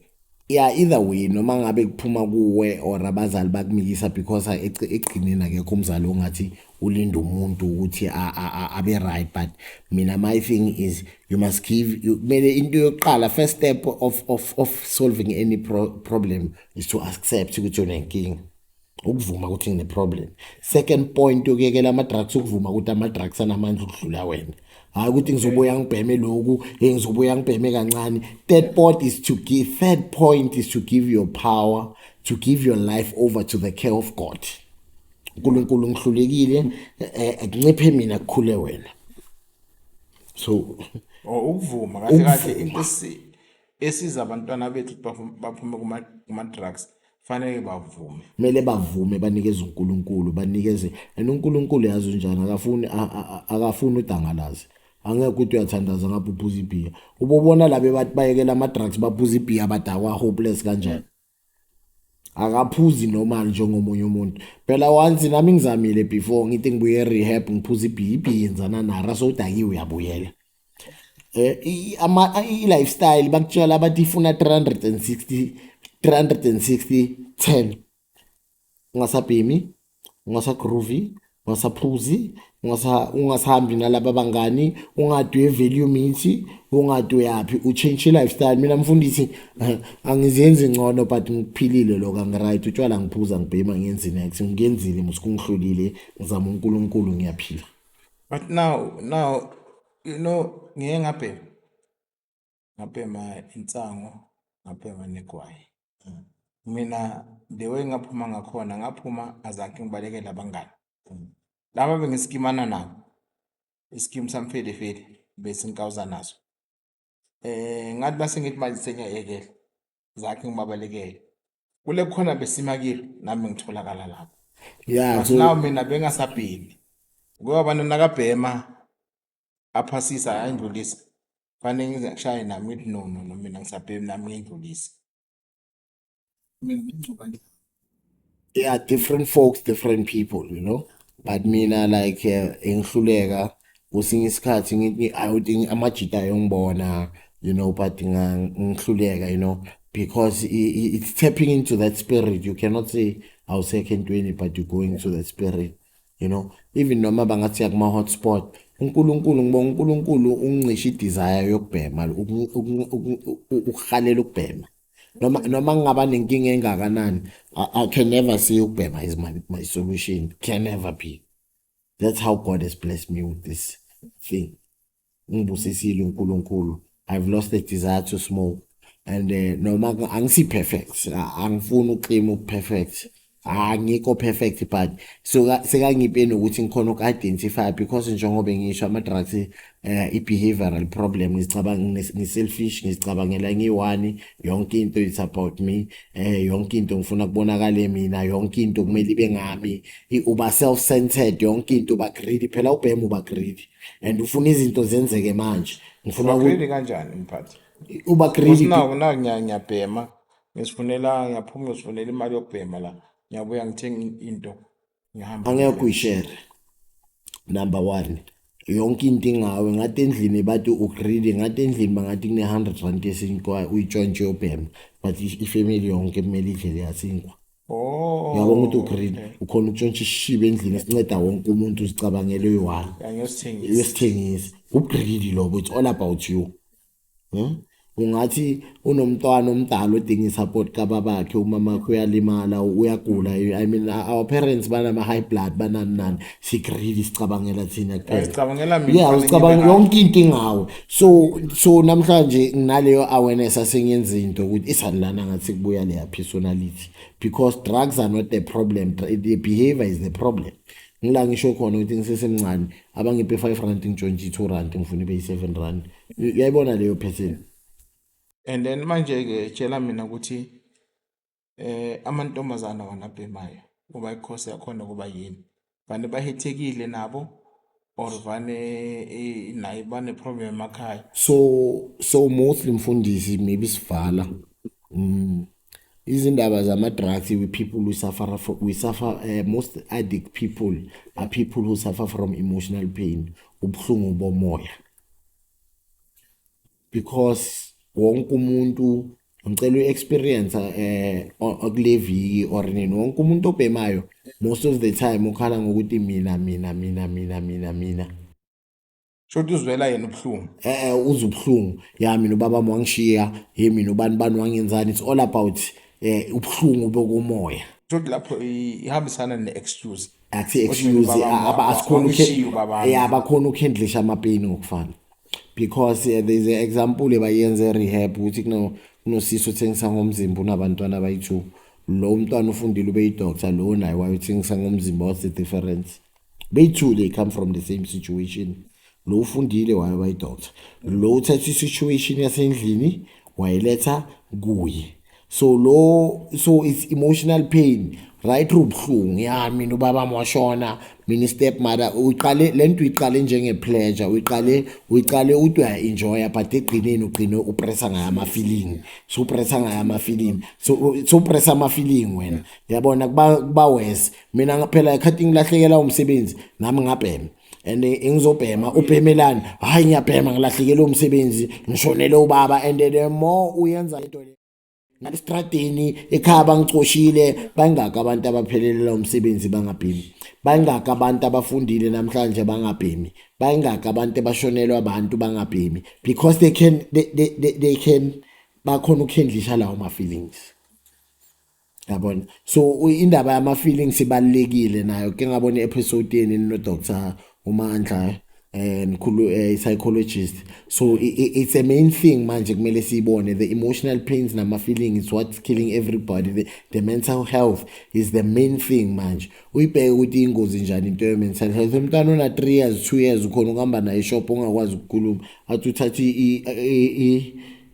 yeah, either way noma ngabe kuphuma kuwe or abazali bakumikisa because egcineni akekho umzali ongathi ulinda umuntu ukuthi abe right, but mina my thing is you must kumele into yokuqala, first step of solving any problem is to accept ukuthi unenkinga, ukuvuma ukuthi ngine-problem. Second point yokuyekela ama-drugs, ukuvuma ukuthi ama-drugs anamandla ukudlula wena, hayi ukuthi ngizobuya ngibheme lokhu ngizobuya ngibheme kancane. Third point is to give your power, to give your life over to the care of God. uNkulunkulu ngihlulekile, kunciphe mina kukhule wena. So ukuvuma kahle kahle into esiza abantwana bethu baphume kuma-drugs fanele bavume. kumele bavume, banikeze uNkulunkulu, banikeze, and uNkulunkulu yazi njani akafuni udangalazi. Angeke ukuthi uyathandaza ngapha uphuza ibhiya, ubobona labe bathi bayekela ama-drugs baphuza ibhiya badakwa hopeless kanjani. Akaphuzi normal njengomunye umuntu. Phela once nami ngizamile before ngithi ngibuye e-rehab ngiphuza ibhiya yenzana nara, so udakiwe uyabuyela. I-lifestyle bakutshela bathi ifuna 360 10. Ungasabhemi, ungasagroovy, ungasaphuzi, ungasahambi nalaba bangani, ungadwe value meet, ungadwe yapi, uchange lifestyle. Mina mfundisi angizenzi ngcono but ngiphilile lo kangiright, utshwala ngiphuza ngibhema ngenzi next ngiyenzile musikunghlulile ngizama uNkulunkulu ngiyaphila. But now you know ngeke ngabhema insango, ngabhema negwayi. Mina the way ngaphuma ngakhona ngaphuma azange ngibalekele abangani laba bengiskimana nabo, iskim samfedefede bese ngikawuza nazo. Ngathi base ngithi manje senyayekela zakhe ngibabalekele kule khona besimakile nami ngitholakala lapho. Yeah, So now mina bengasabhemi ngoba abantu nakabhema aphasisa ayindlulisa, fanele ngize ngishaye nami ngithi no mina ngisabhemi nami ngiyindlulisa. yeah, different folks, different people, you know. But mina like engihluleka kusinye isikhathi ngithi awuthi amajita ayongibona, you know, but ngihluleka, you know, because it's tapping into that spirit. You cannot say awusekho 20 but you're going to that spirit, you know. Even noma bangathi yakuma hotspot, uNkulunkulu ngibonga uNkulunkulu ungicisha idesire yokubhema, ukukhalela ukubhema. Noma ngaba nenkinga engakanani, I can never say ukubhema is my solution. Can never be. That's how God has blessed me with this thing. Ngibusisile uNkulunkulu. I've lost the desire to smoke, and noma angisi perfect, angifuni uclaim perfect, angikho perfect, but so sekangipeni ukuthi ngikhona uku-identify, because njengoba ngisho ama-drugs i-behavioral problem, ngicabanga ngi-selfish, ngicabangela ngiyi-one, yonke into it's about me, yonke into ngifuna kubonakale mina, yonke into kumele ibe ngami, uba self-centered, yonke into uba greedy. Phela ubhema uba greedy and ufuna izinto zenzeke manje. Ngifuna Greedy kanjani mphathi? uba greedy. Now ngiyabhema ngisifunela, ngiyaphuma ngisifunela imali yokubhema la, ngiyabuya ngithenga into ngihamba. Angeke uyishare. Number one, yonke into ingawe ngathi endlini bathi ugreedy, ngathi endlini bangathi kune 100 rand yesinkwa uyitshontshe yobhema, but ifamily yonke kumele idle yasinkwa. Yabona ukuthi ugreedy ukhona ukutshontsha ishibe endlini esinceda wonke umuntu uzicabangele uyi-one uyesithengisa. Ugreedy lobo, it's all about you. Ungathi unomntwana omdala odinga isupport kababakhe, umama wakhe uyalimala, uyagula. I mean our parents banama high blood banani sigreedy, sicabangela thina kuphela. Sicabangela mina. Yeah, usicabanga yonke into ingawe. So namhlanje nginaleyo awareness asengenza into ukuthi isalana ngathi kubuya leya personality, because drugs are not the problem, the behavior is the problem. Ngila ngisho khona ukuthi ngisesemncane abangiphe 5 rand ngitshontshe 2 rand ngifuna ibe 7 rand. Uyayibona leyo person. And then manje ke tshela mina ukuthi amantombazana wona abhemayo kuba ikhosi yakhona kuba yini vane bahethekile nabo or vane naye bane problem emakhaya. So mostly mfundisi maybe sivala izindaba zama-drugs with people who suffer from, most addict people are people who suffer from emotional pain, ubuhlungu bomoya, because wonke umuntu ngicela u-experience kule viki or nini, wonke umuntu obhemayo most of the time ukhala ngokuthi mina Shothi uzwela yena ubuhlungu. uze ubuhlungu ya mina ubaba wangishiya, mina ubani bani wangenzani. It's all about ubuhlungu bokumoya. Shothi lapho ihambisana ne-excuse. Akuthi excuse asikhona abakhona ukhandlisha amapeni ngokufana, because there's an example ebayenze rehab ukuthi kunosisi othengisa ngomzimba unabantwana abayi-2, lo mntwana ufundile ube yi-doctor, lo naye wayothengisa ngomzimba. What's the difference? They they come from the same situation. Lo ufundile wayoba yi-doctor, lo uthatha i-situation yasendlini wayiletha kuye. So it's emotional pain right through ubuhlungu. Ya mina ubaba washona, mina stepmother, uqale lento uyiqale njenge pleasure, uyiqale uthi uya-enjoya but egcineni ugcine upressa ngayo ama-feeling. So upressa ngayo ama-feeling, so upressa ama-feeling wena, yabona kuba worse. Mina phela ekhathi ngilahlekela umsebenzi nami ngabhema, and ngizobhema ubhemelani, hayi ngiyabhema ngilahlekele umsebenzi ngishonele ubaba. And the more uyenza into le ngalestradeni ekhaya bangicoshile, bangaka abantu abaphelelela umsebenzi bangabhemi, bangaka abantu abafundile namhlanje bangabhemi, bangaka abantu abashonelwa abantu bangabhemi, because they can bakhona ukhandlisha lawo ma-feelings, yabona. So indaba yama-feelings ibalulekile nayo ke ngabona i-episode yeni no Dr. uMandla psychologist. So it's a main thing manje kumele siyibone, the emotional pains nama-feeling is what's killing everybody. The mental health is the main thing manje. Uyibheke ukuthi ingozi njani into ye-mental health. Umntwana ona 3 years 2 years ukhona ukuhamba naye eshop ongakwazi ukukhuluma, athi uthatha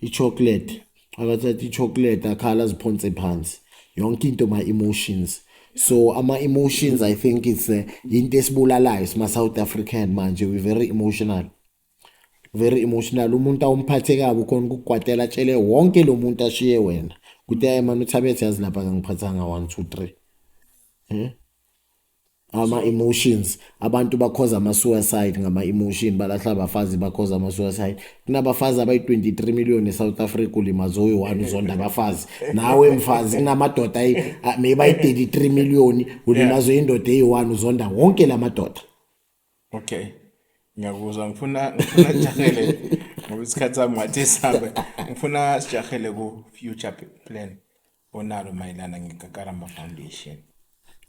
i-chocolate, akathatha i-chocolate akhala ziphonse phansi, yonke into ma-emotions. So ama-emotions I think it's into esibulalayo sima-South African manje. We very emotional, very emotional. Umuntu awumphathe kabi ukhona ukukwatela atshele wonke lo muntu ashiye wena kuthi manje uThabethe yazi lapha ngiphathanga 1 2 3. Ama-emotions, abantu bakhoza ama-suicide ngama-emotion, balahla abafazi bakhoza ama-suicide. Kunabafazi abayi-23 million eSouth Africa, ulimazo oyi-1 uzonda abafazi. Nawe mfazi kunamadoda maybe ayi-33 million, ulimazo indoda eyi-1 uzonda wonke la madoda. Okay, ngiyakuzwa. Ngifuna sijahele ngoba isikhathi sami ngathi sihambe. Ngifuna sijahele ku-future plan onalo mayelana ngeGagaramba Foundation.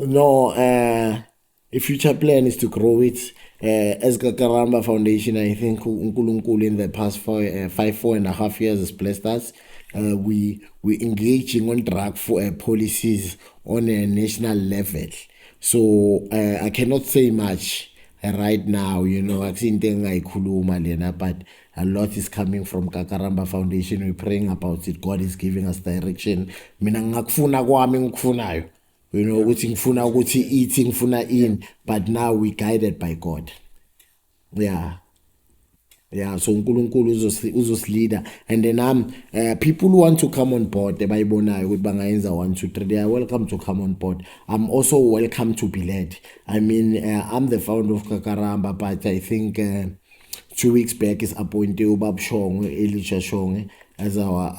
No, a future plan is to grow it. As Gagaramba Foundation, I think uNkulunkulu in the past 4.5 years has blessed us. We engaging on drug policies on a national level. So I cannot say much right now, I've seen but a lot is coming from Gagaramba Foundation. We're praying about it. God is giving us direction. Mina ngakufuna kwami ngikufunayo. Ukuthi ngifuna ukuthi ithi ngifuna in, but now we guided by God. Yeah, so uNkulunkulu uzosileader. And then people who want to come on board ebayibonayo ukuthi bangayenza 1 2 3, they are welcome to come on board. I'm also welcome to be led. I mean, I'm the founder of Gagaramba, but I think 2 weeks back is appointed Ubab Shong, Elisha Shong, as our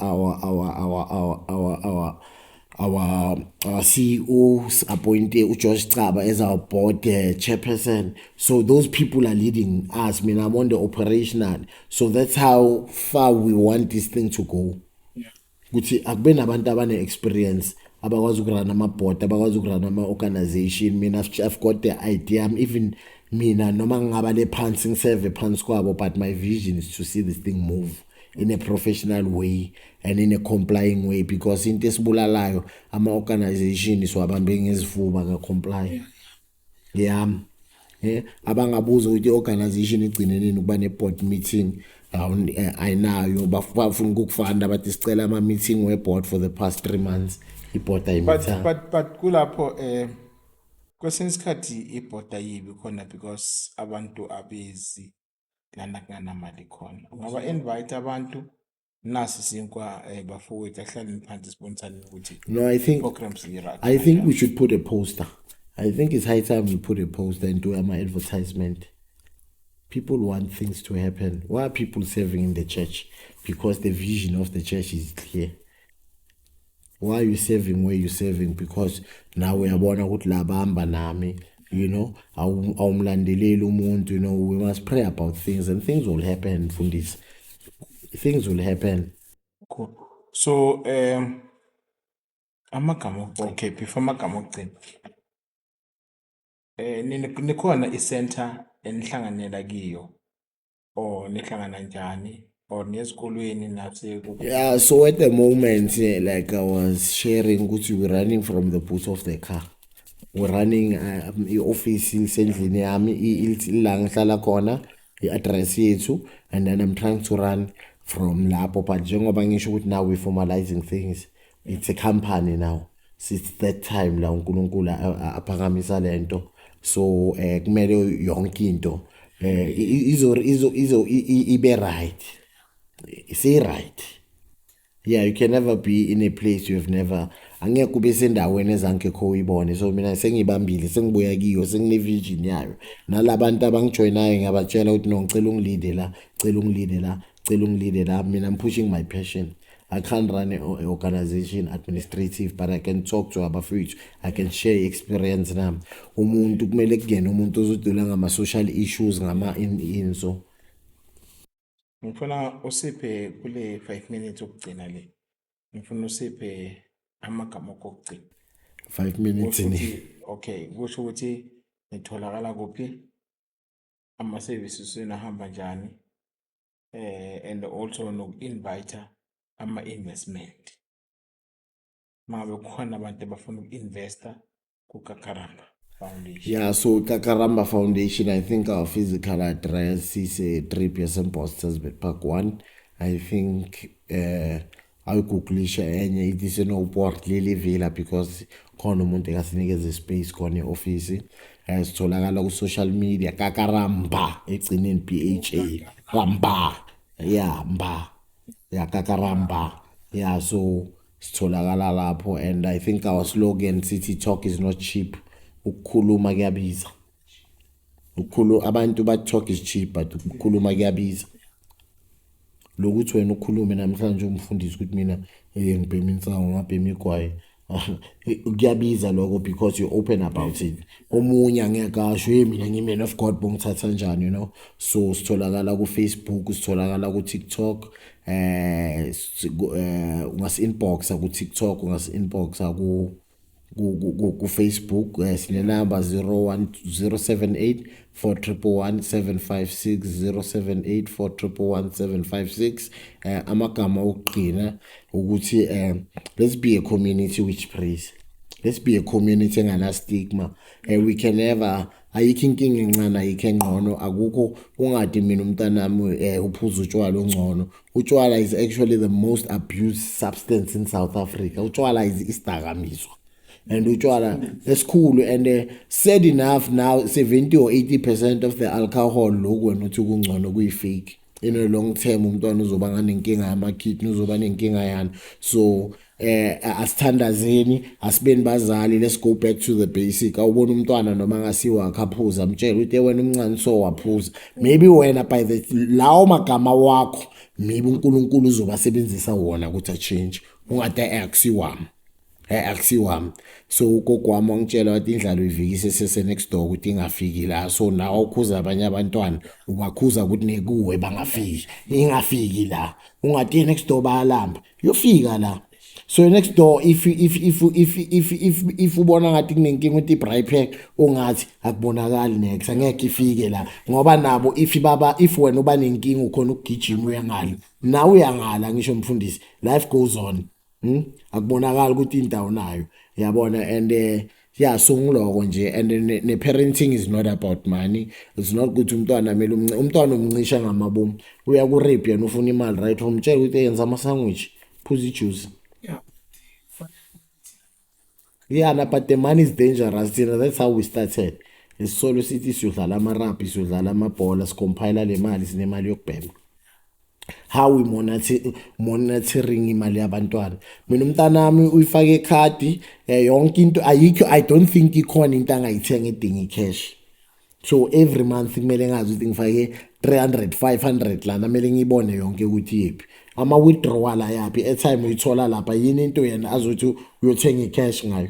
CEO appointed George Traba as our board chairperson. So those people are leading us. I mean, I'm on the operational. So that's how far we want this thing to go. Ukuthi akube nabantu abane-experience abakwazi ukurana ama-board, abakwazi ukurana ama-organization. Mina I've got the idea. Even mina noma ngingaba le phansi ngiserve phansi kwabo, but my vision is to see this thing move in a professional way and in a complying way, because into esibulalayo ama-organization siwabambe ngezifuba ka-comply. Yeah. Abangabuza ukuthi i-organization igcine nini ukuba ne-board meeting. ayinayo bafuna ukufanda bathi sicela ama-meeting we-board for the past 3 months i-board ayimithanga. But kulapho kwesinye isikhathi ibhoda yibi khona because abantu abezi lana kunganamali khona. Ungaba invite abantu nasi sinkwa bafowethu ahlaleni phansi sibonisane ukuthi No, I think programs yi-right. I think we should put a poster. I think it's high time we put a poster and do advertisement. People want things to happen. Why are people serving in the church? Because the vision of the church is clear. Why are you serving where you're serving? Because now we are born out labamba nami, you know, awumlandeleli umuntu, you know, we must pray about things and things will happen from this. Things will happen. Cool. So amagama okay before amagama okugcina nikhona i-center enihlanganela kiyo or nihlangana njani or nezikolweni nase Yeah, so at the moment, like I was sharing, we're running from the boot of the car. We're running office endlini yami la ngihlala khona i-address yethu, and then I'm trying to run from lapho, but njengoba ngisho ukuthi now we're formalizing things. It's a company now. Since that time la uNkulunkulu aphakamisa lento. So kumele yonke into ibe right. Say right. Yeah, you can never be in a place you have never. Angeke ube sendaweni ezangekho uyibone. So mina sengibambile, sengibuya kiyo, sengine vision yayo. Nalabantu abangijoinayo ngiyabatshela ukuthi no ngicela ungilide la, cela ungilide la, cela ungilide la. Mina I'm pushing my passion. I can't run an organization administrative, but I can talk to abafowethu. I can share experience nami. Umuntu kumele kungene umuntu ozodlula ngama social issues ngama so. ngifuna usiphe kule 5 minutes okugcina le. Ngifuna usiphe amagama okugcina. 5 minutes ni. Okay, kusho ukuthi nitholakala kuphi? Ama-services ahamba njani? And also noku-invite ama-investment. Mangabe kukhona abantu abafuna uku-investa kuKakaramba Foundation. Yeah, so Kakaramba Foundation, I think our physical address is 3 Pearson Posters, Park 1. I think awugooglisha enye it is no port Lily Villa because khona umuntu engasinikeza space khona e-office. Sitholakala ku social media Kakaramba egcineni PHA Ramba. Yeah, mba. Yeah, Kakaramba. Yeah, so sitholakala lapho, and I think our slogan City Talk is not cheap. Ukukhuluma kuyabiza. Abantu ba talk is cheap, but ukukhuluma kuyabiza. Lokuthi wena ukhulume namhlanje umfundisi ukuthi mina ngibhema insango ngabhema igwayi. Kuyabiza lokho because you open about it. Omunye angeke asho mina ngimena of God bongithatha kanjani, you know. So sitholakala ku Facebook, sitholakala ku TikTok, ungasi inboxa ku TikTok, ungasi inboxa ku Facebook. Sine number 078 411 756 078 411 756. Amagama okugcina ukuthi let's be a community which prays. Let's be a community engana stigma. We can never ayikho inkinga encane ayikho engqono, akukho ungadi mina umntanami uphuza utshwala ongcono. Utshwala is actually the most abused substance in South Africa. Utshwala is isidakamizwa. And utshwala esikhulu, and said enough now 70 or 80% of the alcohol lokho wena uthi kungcono kuyifake. In a long term umntwana uzoba nganenkinga yamakidney, uzoba nenkinga yana. So asithandazeni, asibeni bazali, let's go back to the basic. Awubona umntwana noma ngasiwa akaphuza mtshela ukuthi wena umncane so waphuza, maybe wena by the lawo magama wakho maybe uNkulunkulu uzobasebenzisa wona ukuthi change. Ungade akusiwami akusiwami. So ugogo wami wangitshela ukuthi indlalo ivikise sese next door ukuthi ingafiki la. So nawe ukhuza abanye abantwana ubakhuza ukuthi nekuwe bangafiki, ingafiki la. Ungade next door bayalamba yofika la. So next door if ubona ngathi kunenkinga ukuthi i-bribe pack ongathi akubonakali next angeke ifike la, ngoba nabo if wena uba nenkinga ukhona ukugijima uyangala nawe uyangala. Ngisho mfundisi, life goes on. Akubonakala ukuthi indawo nayo, yabona. And yeah, so ngiloko nje. And the parenting is not about money. It's not good umntwana mele umntwana umncisha ngamabomu uya ku rape yena ufuna imali, right? Umtshela ukuthi yenza ama sandwich, phuza ijuice. Yeah, but the money is dangerous. That's how we started. Solo sithi siyodlala ama-rugby, siyodlala amabhola, sikompile le mali, sinemali yokubhema. How we monitoring imali yabantwana. Mina umntanami uyifake ekhadi, yonke into ayikho, I don't think ikhona into angayithenga edinga cash. So every month kumele ngazi ukuthi ngifake 300 500 lana, kumele ngibone yonke ukuthi yephi ama withdrawal ayapi, airtime uyithola lapha, yini into yena azothi uyothenga icash ngayo.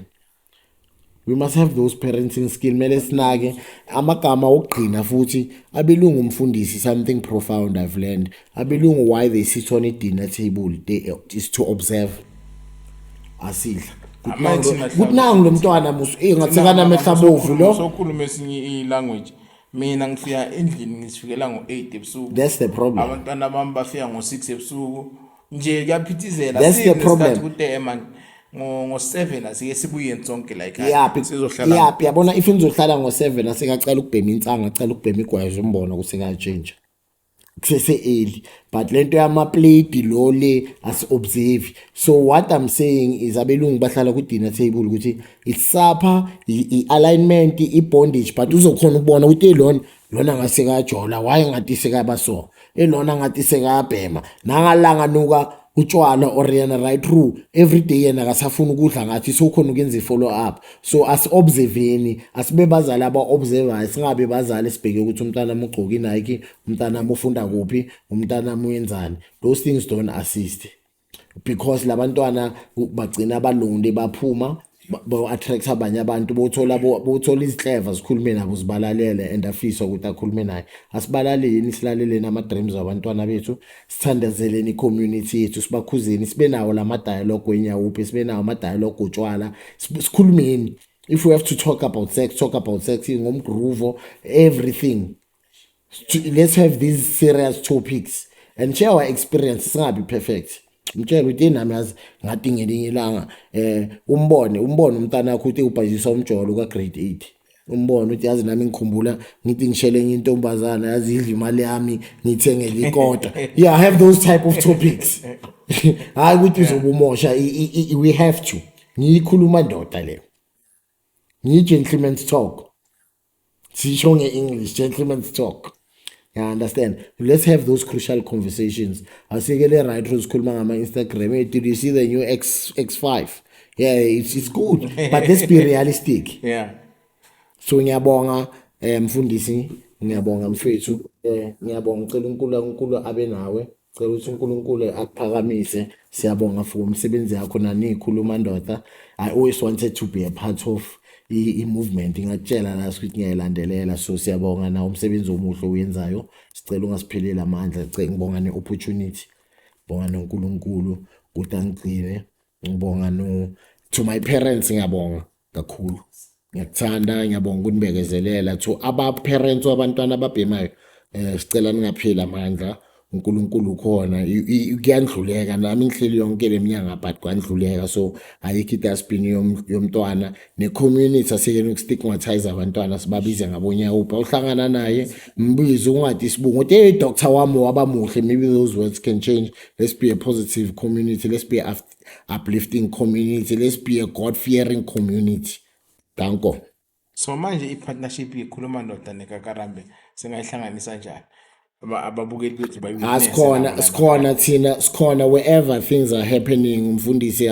We must have those parenting skill. Mele sinake amagama okugcina futhi abelungu umfundisi something profound I've learned. Abelungu why they sit on a dinner table is to observe. Asidla. Kuthi nangu lo mntwana ngathekana mehlabovu lo. Sokhuluma esinye language. Mina ngifika endlini ngisifikela ngo8 ebusuku. That's the problem. Abantwana bami bafika ngo6 ebusuku. Nje kuyaphithizela. That's the problem. ngo7 asike sibuye sonke la ekhaya. Yeah, yabona if nizohlala ngo7 asekacela ukubhema insanga, acela ukubhema igwaje umbona kusekatshentsha. Kusese early, but lento yama plate lo le as observe. So what I'm saying is abelungu bahlala ku dinner table ukuthi it's supper, alignment, bondage, but uzokhona ukubona ukuthi lona ngasekajola, why ngathi sekabaso, elona ngathi sekabhema, nangalanga nuka utshwala or yena right through every day yena akasafuna ukudla ngathi sokhona ukwenza follow up. So as observeni, asibe bazali aba observer, singabe bazali sibheke ukuthi umntana ugqoka iNike, umntana ufunda kuphi, umntana uyenzani. Those things don't assist because labantwana bagcina balonde baphuma attract abanye abantu bothola iziclever sikhulume nabo sibalalele and afisa ukuthi akhulume naye. Asibalaleni, silaleleni ama dreams abantwana bethu, sithandazeleni community yethu, sibakhuzeni, sibe nawo lama dialogue wenyawuphi, sibe nawo ama dialogue utshwala, sikhulumeni. If we have to talk about sex, talk about sex ngomgroove, everything. Let's have these serious topics and share our experience. Singabi perfect. Mtshela ukuthi nami yazi ngathi ngelinye ilanga umbone umntana wakho uthi ubhajisa umjolo ka grade 8. Umbone uthi yazi nami ngikhumbula ngithi ngishele enye intombazana yazi idla imali yami ngithengele ikota. Yeah, I have those type of topics. Hayi ukuthi uzobumosha, we have to. Ngiyikhuluma ndoda le. Gentleman's talk. Sisho nge-English, gentleman's talk. You understand? Let's have those crucial conversations. Asikele right through school ngama Instagram. Hey, did you see the new X5? Yeah, it's good, but let's be realistic. Yeah. So ngiyabonga mfundisi, ngiyabonga mfethu, ngiyabonga cela uNkulunkulu abe nawe. Cela ukuthi uNkulunkulu akuphakamise. Siyabonga for umsebenzi yakho nanikhuluma ndoda. I always wanted to be a part of i-movement, ngatshela la ukuthi ngiyayilandelela. So siyabonga na umsebenzi omuhle oyenzayo, sicela ungasipheleli amandla, ngibonga ne-opportunity, ngibonga noNkulunkulu ukuthi angigcine, ngibonga to my parents, ngiyabonga kakhulu, ngiyakuthanda, ngiyabonga ukunibekezelela. To aba-parents wabantwana ababhemayo, sicela ningapheli amandla, uNkulunkulu khona, kuyandluleka nami ngihleli yonke leminyaka but kwandluleka. So ayikho idustbin yomntwana ne-community asikeni ukustigmatize abantwana, sibabize ngabonyawupha. Uhlangana naye mbize ungathi isibungu uthi hey doctor wami wabamuhle. Maybe those words can change. Let's be a positive community, let's be a uplifting community, let's be a God-fearing community. Danko. So manje i-partnership ikhuluma ndoda neKakarambe singayihlanganisa njani? Ababukeli bethu sikhona wherever things are happening. Umfundisi,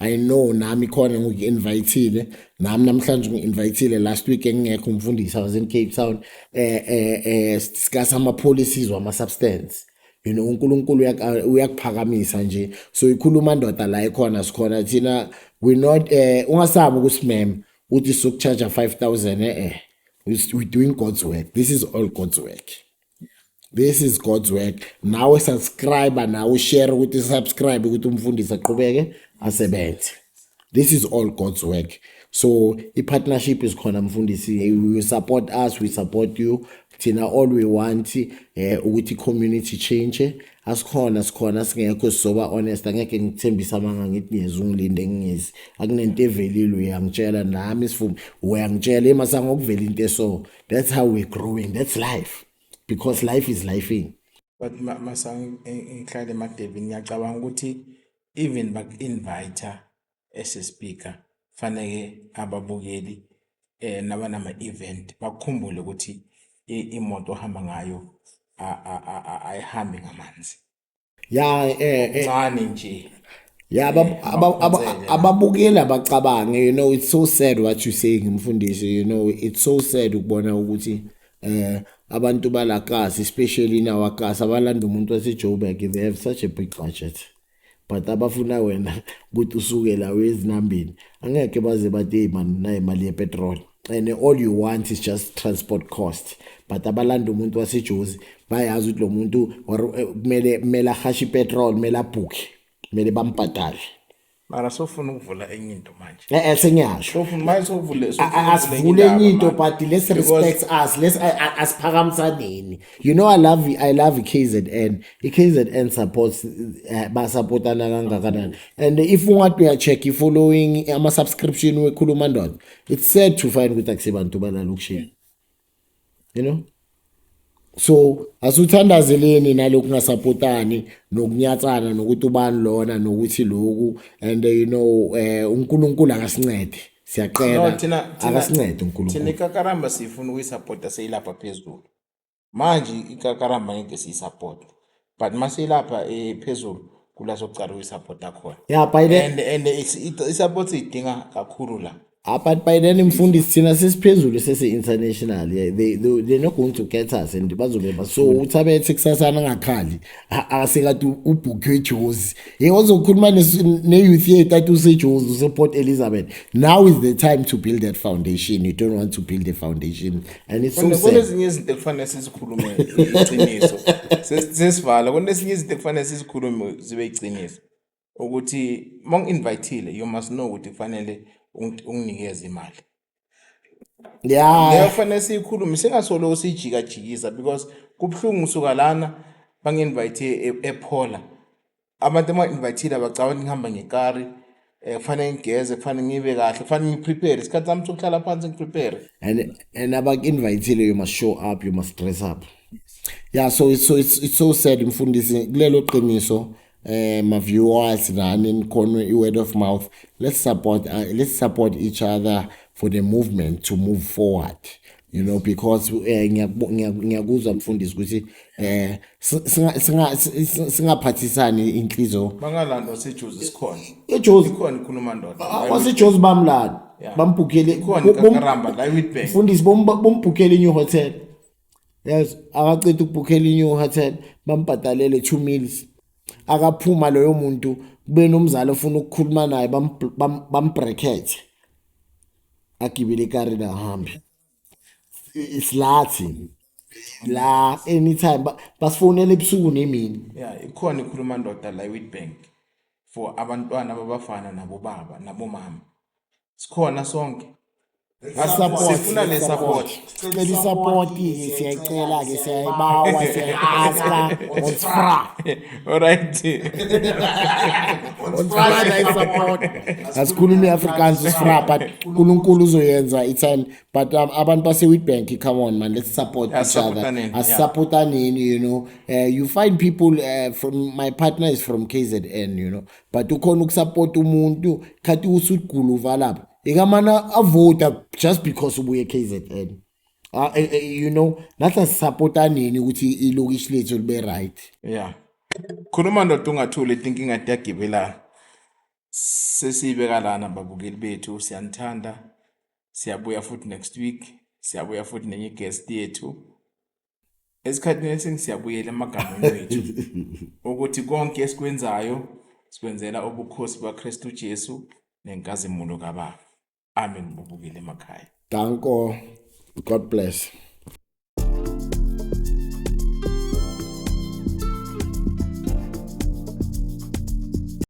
I know nami khona ngi-invitile, nami namhlanje ngi-invitile. Last week engekho umfundisi, I was in Cape Town, discuss ama-policies wama-substance. You know, uNkulunkulu uyakuphakamisa nje. So ikhuluma ndoda la ikhona, sikhona thina, we not ungasabi ukusimema uthi sokucharge 5,000. We're doing God's work. This is all God's work. This is God's work. Now subscribe, now share with the subscribe ukuthi umfundisi aqhubeke asebenze. This is all God's work. So i-partnership is khona mfundisi. You support us, we support you. thina all we want ukuthi community change. Asikhona singekho sizoba honest, angeke ngithembisa amanga ngithi ngiyezungilinde ngingezi. Akunento evelile uyangitshela nami sifumi uyangitshela emasanga okuvela into so. That's how we're growing. That's life. Because life is lifing. But masang ngihlale emadebini ngiyacabanga ukuthi even bak-invite as a speaker fanele ababukeli nabanama event bakhumbule ukuthi imoto ohamba ngayo ayihambi ngamanzi. Ncane nje. Yeah, ababukeli abacabange, you know, it's so sad what you saying mfundisi, you know, it's so sad ukubona ukuthi abantu balakasi, especially in our case, abalanda umuntu waseJoburg, they have such a big budget. But abafuna wena ukuthi usuke la wezinambini angeke baze bathi man na imali yepetrol, and all you want is just transport cost. But abalanda umuntu waseJozi bayazi ukuthi lo muntu kumele ahashi petrol, kumele abhuke, kumele bampatale. Mara sofuna ukuvula enye into manje. Senyasho. Sofuna manje sovule asivule enye into, but let's respect us. Let's asiphakamisaneni. You know, I love KZN. KZN supports basupportana kangakanani. And if ungathi uyacheck following ama subscription wekhuluma ndoda, it's sad to find ukuthi akusebantu balala ukushini. You know? So asuthandazeleni nalokhu ngasupportani nokunyatsana nokuthi ubani lona nokuthi lokhu, and you know uNkulunkulu akasincede, siyaqela akasincede uNkulunkulu. Thina ikakaramba sifuna ukuyisupporta seyilapha phezulu manje, ikakaramba ngeke siyisupport, but masiyilapha phezulu kula sokucala ukuyisupporta khona. Yeah, by then and isupport idinga kakhulu la. But by then mfundisi thina sesiphezulu sese-international, they're not going to get us and bazobeba. So uthabethe kusasana ngakhali asekade ubhukwe eJozi, yewozokhuluma ne-youth yethu athi useJozi use-Port Elizabeth. Now is the time to build that foundation. You don't want to build a foundation, and it's so sad. Kunezinye izinto ekufanele sizikhulume iqiniso sesivala, kunezinye izinto ekufanele sizikhulume zibe iqiniso ukuthi mongi-invitile you must know ukuthi kufanele unginikeza imali. Yeah, Kufanele sikhulume singasolo sijikajikisa, because kubhlungu usuka lana bangi-invite ePhola, abantu ama-invitile abacabanga ngihamba ngekari, kufanele ngigeze, kufanele ngibe kahle, kufanele ngiprepare isikhathi sami sokuhlala phansi ngiprepare. and abak-invitile, you must show up, you must dress up. Yeah, so it's so sad mfundisi kulelo qiniso. My viewers running corner word of mouth, let's support each other for the movement to move forward, you know, because ngiyakuzwa mfundisi ukuthi singaphathisani inhliziyo Bangalanda seJozi sikhona. eJozi Ikhona ikhuluma ndoda. waseJozi bamlanda bambhukele Ikhona ikakaramba la eWitbank. mfundisi bombhukele new hotel. Yes, akaceda ukubhukela new hotel, bambhadalele 2 meals. Akaphuma loyo muntu kube nomzali ofuna ukukhuluma naye bambracket agibele ikari la hambe. It's lathi la anytime basifonela ebusuku nemini. Yeah, ikhona ikhuluma ndoda la eWitbank for abantwana babafana nabo baba nabo mama. Sikhona sonke. Sifuna le support. Sicela support ke, siyacela ke, siyayibawa, siyayiaska, onsfra. Alright. Onsfra support. Asikhulumi Afrikaans usfra, but uNkulunkulu uzoyenza ithani. But abantu base Witbank, come on man, let's support each other. Asupportaneni, you know. You find people from, my partner is from KZN, you know. But ukhona ukusupport umuntu khathi usugulu valapha. Ikamana avota just because ubuye KZN. You know, nathi supportaneni ukuthi ilokishi lethu libe right. Yeah. Khuluma ndoda ungathuli thinking ati yagibelana. Sesibeka lana babukeli bethu, siyanthanda. Siyabuya futhi next week. Siyabuya futhi nenye guest yethu. Esikhathini esingiyabuyela emagameni wethu. Ukuthi konke esikwenzayo sikwenzela ubukhosi baKristu Jesu nenkazimulo kaBaba. Amen. Bubukile emakhaya. Danko. God bless.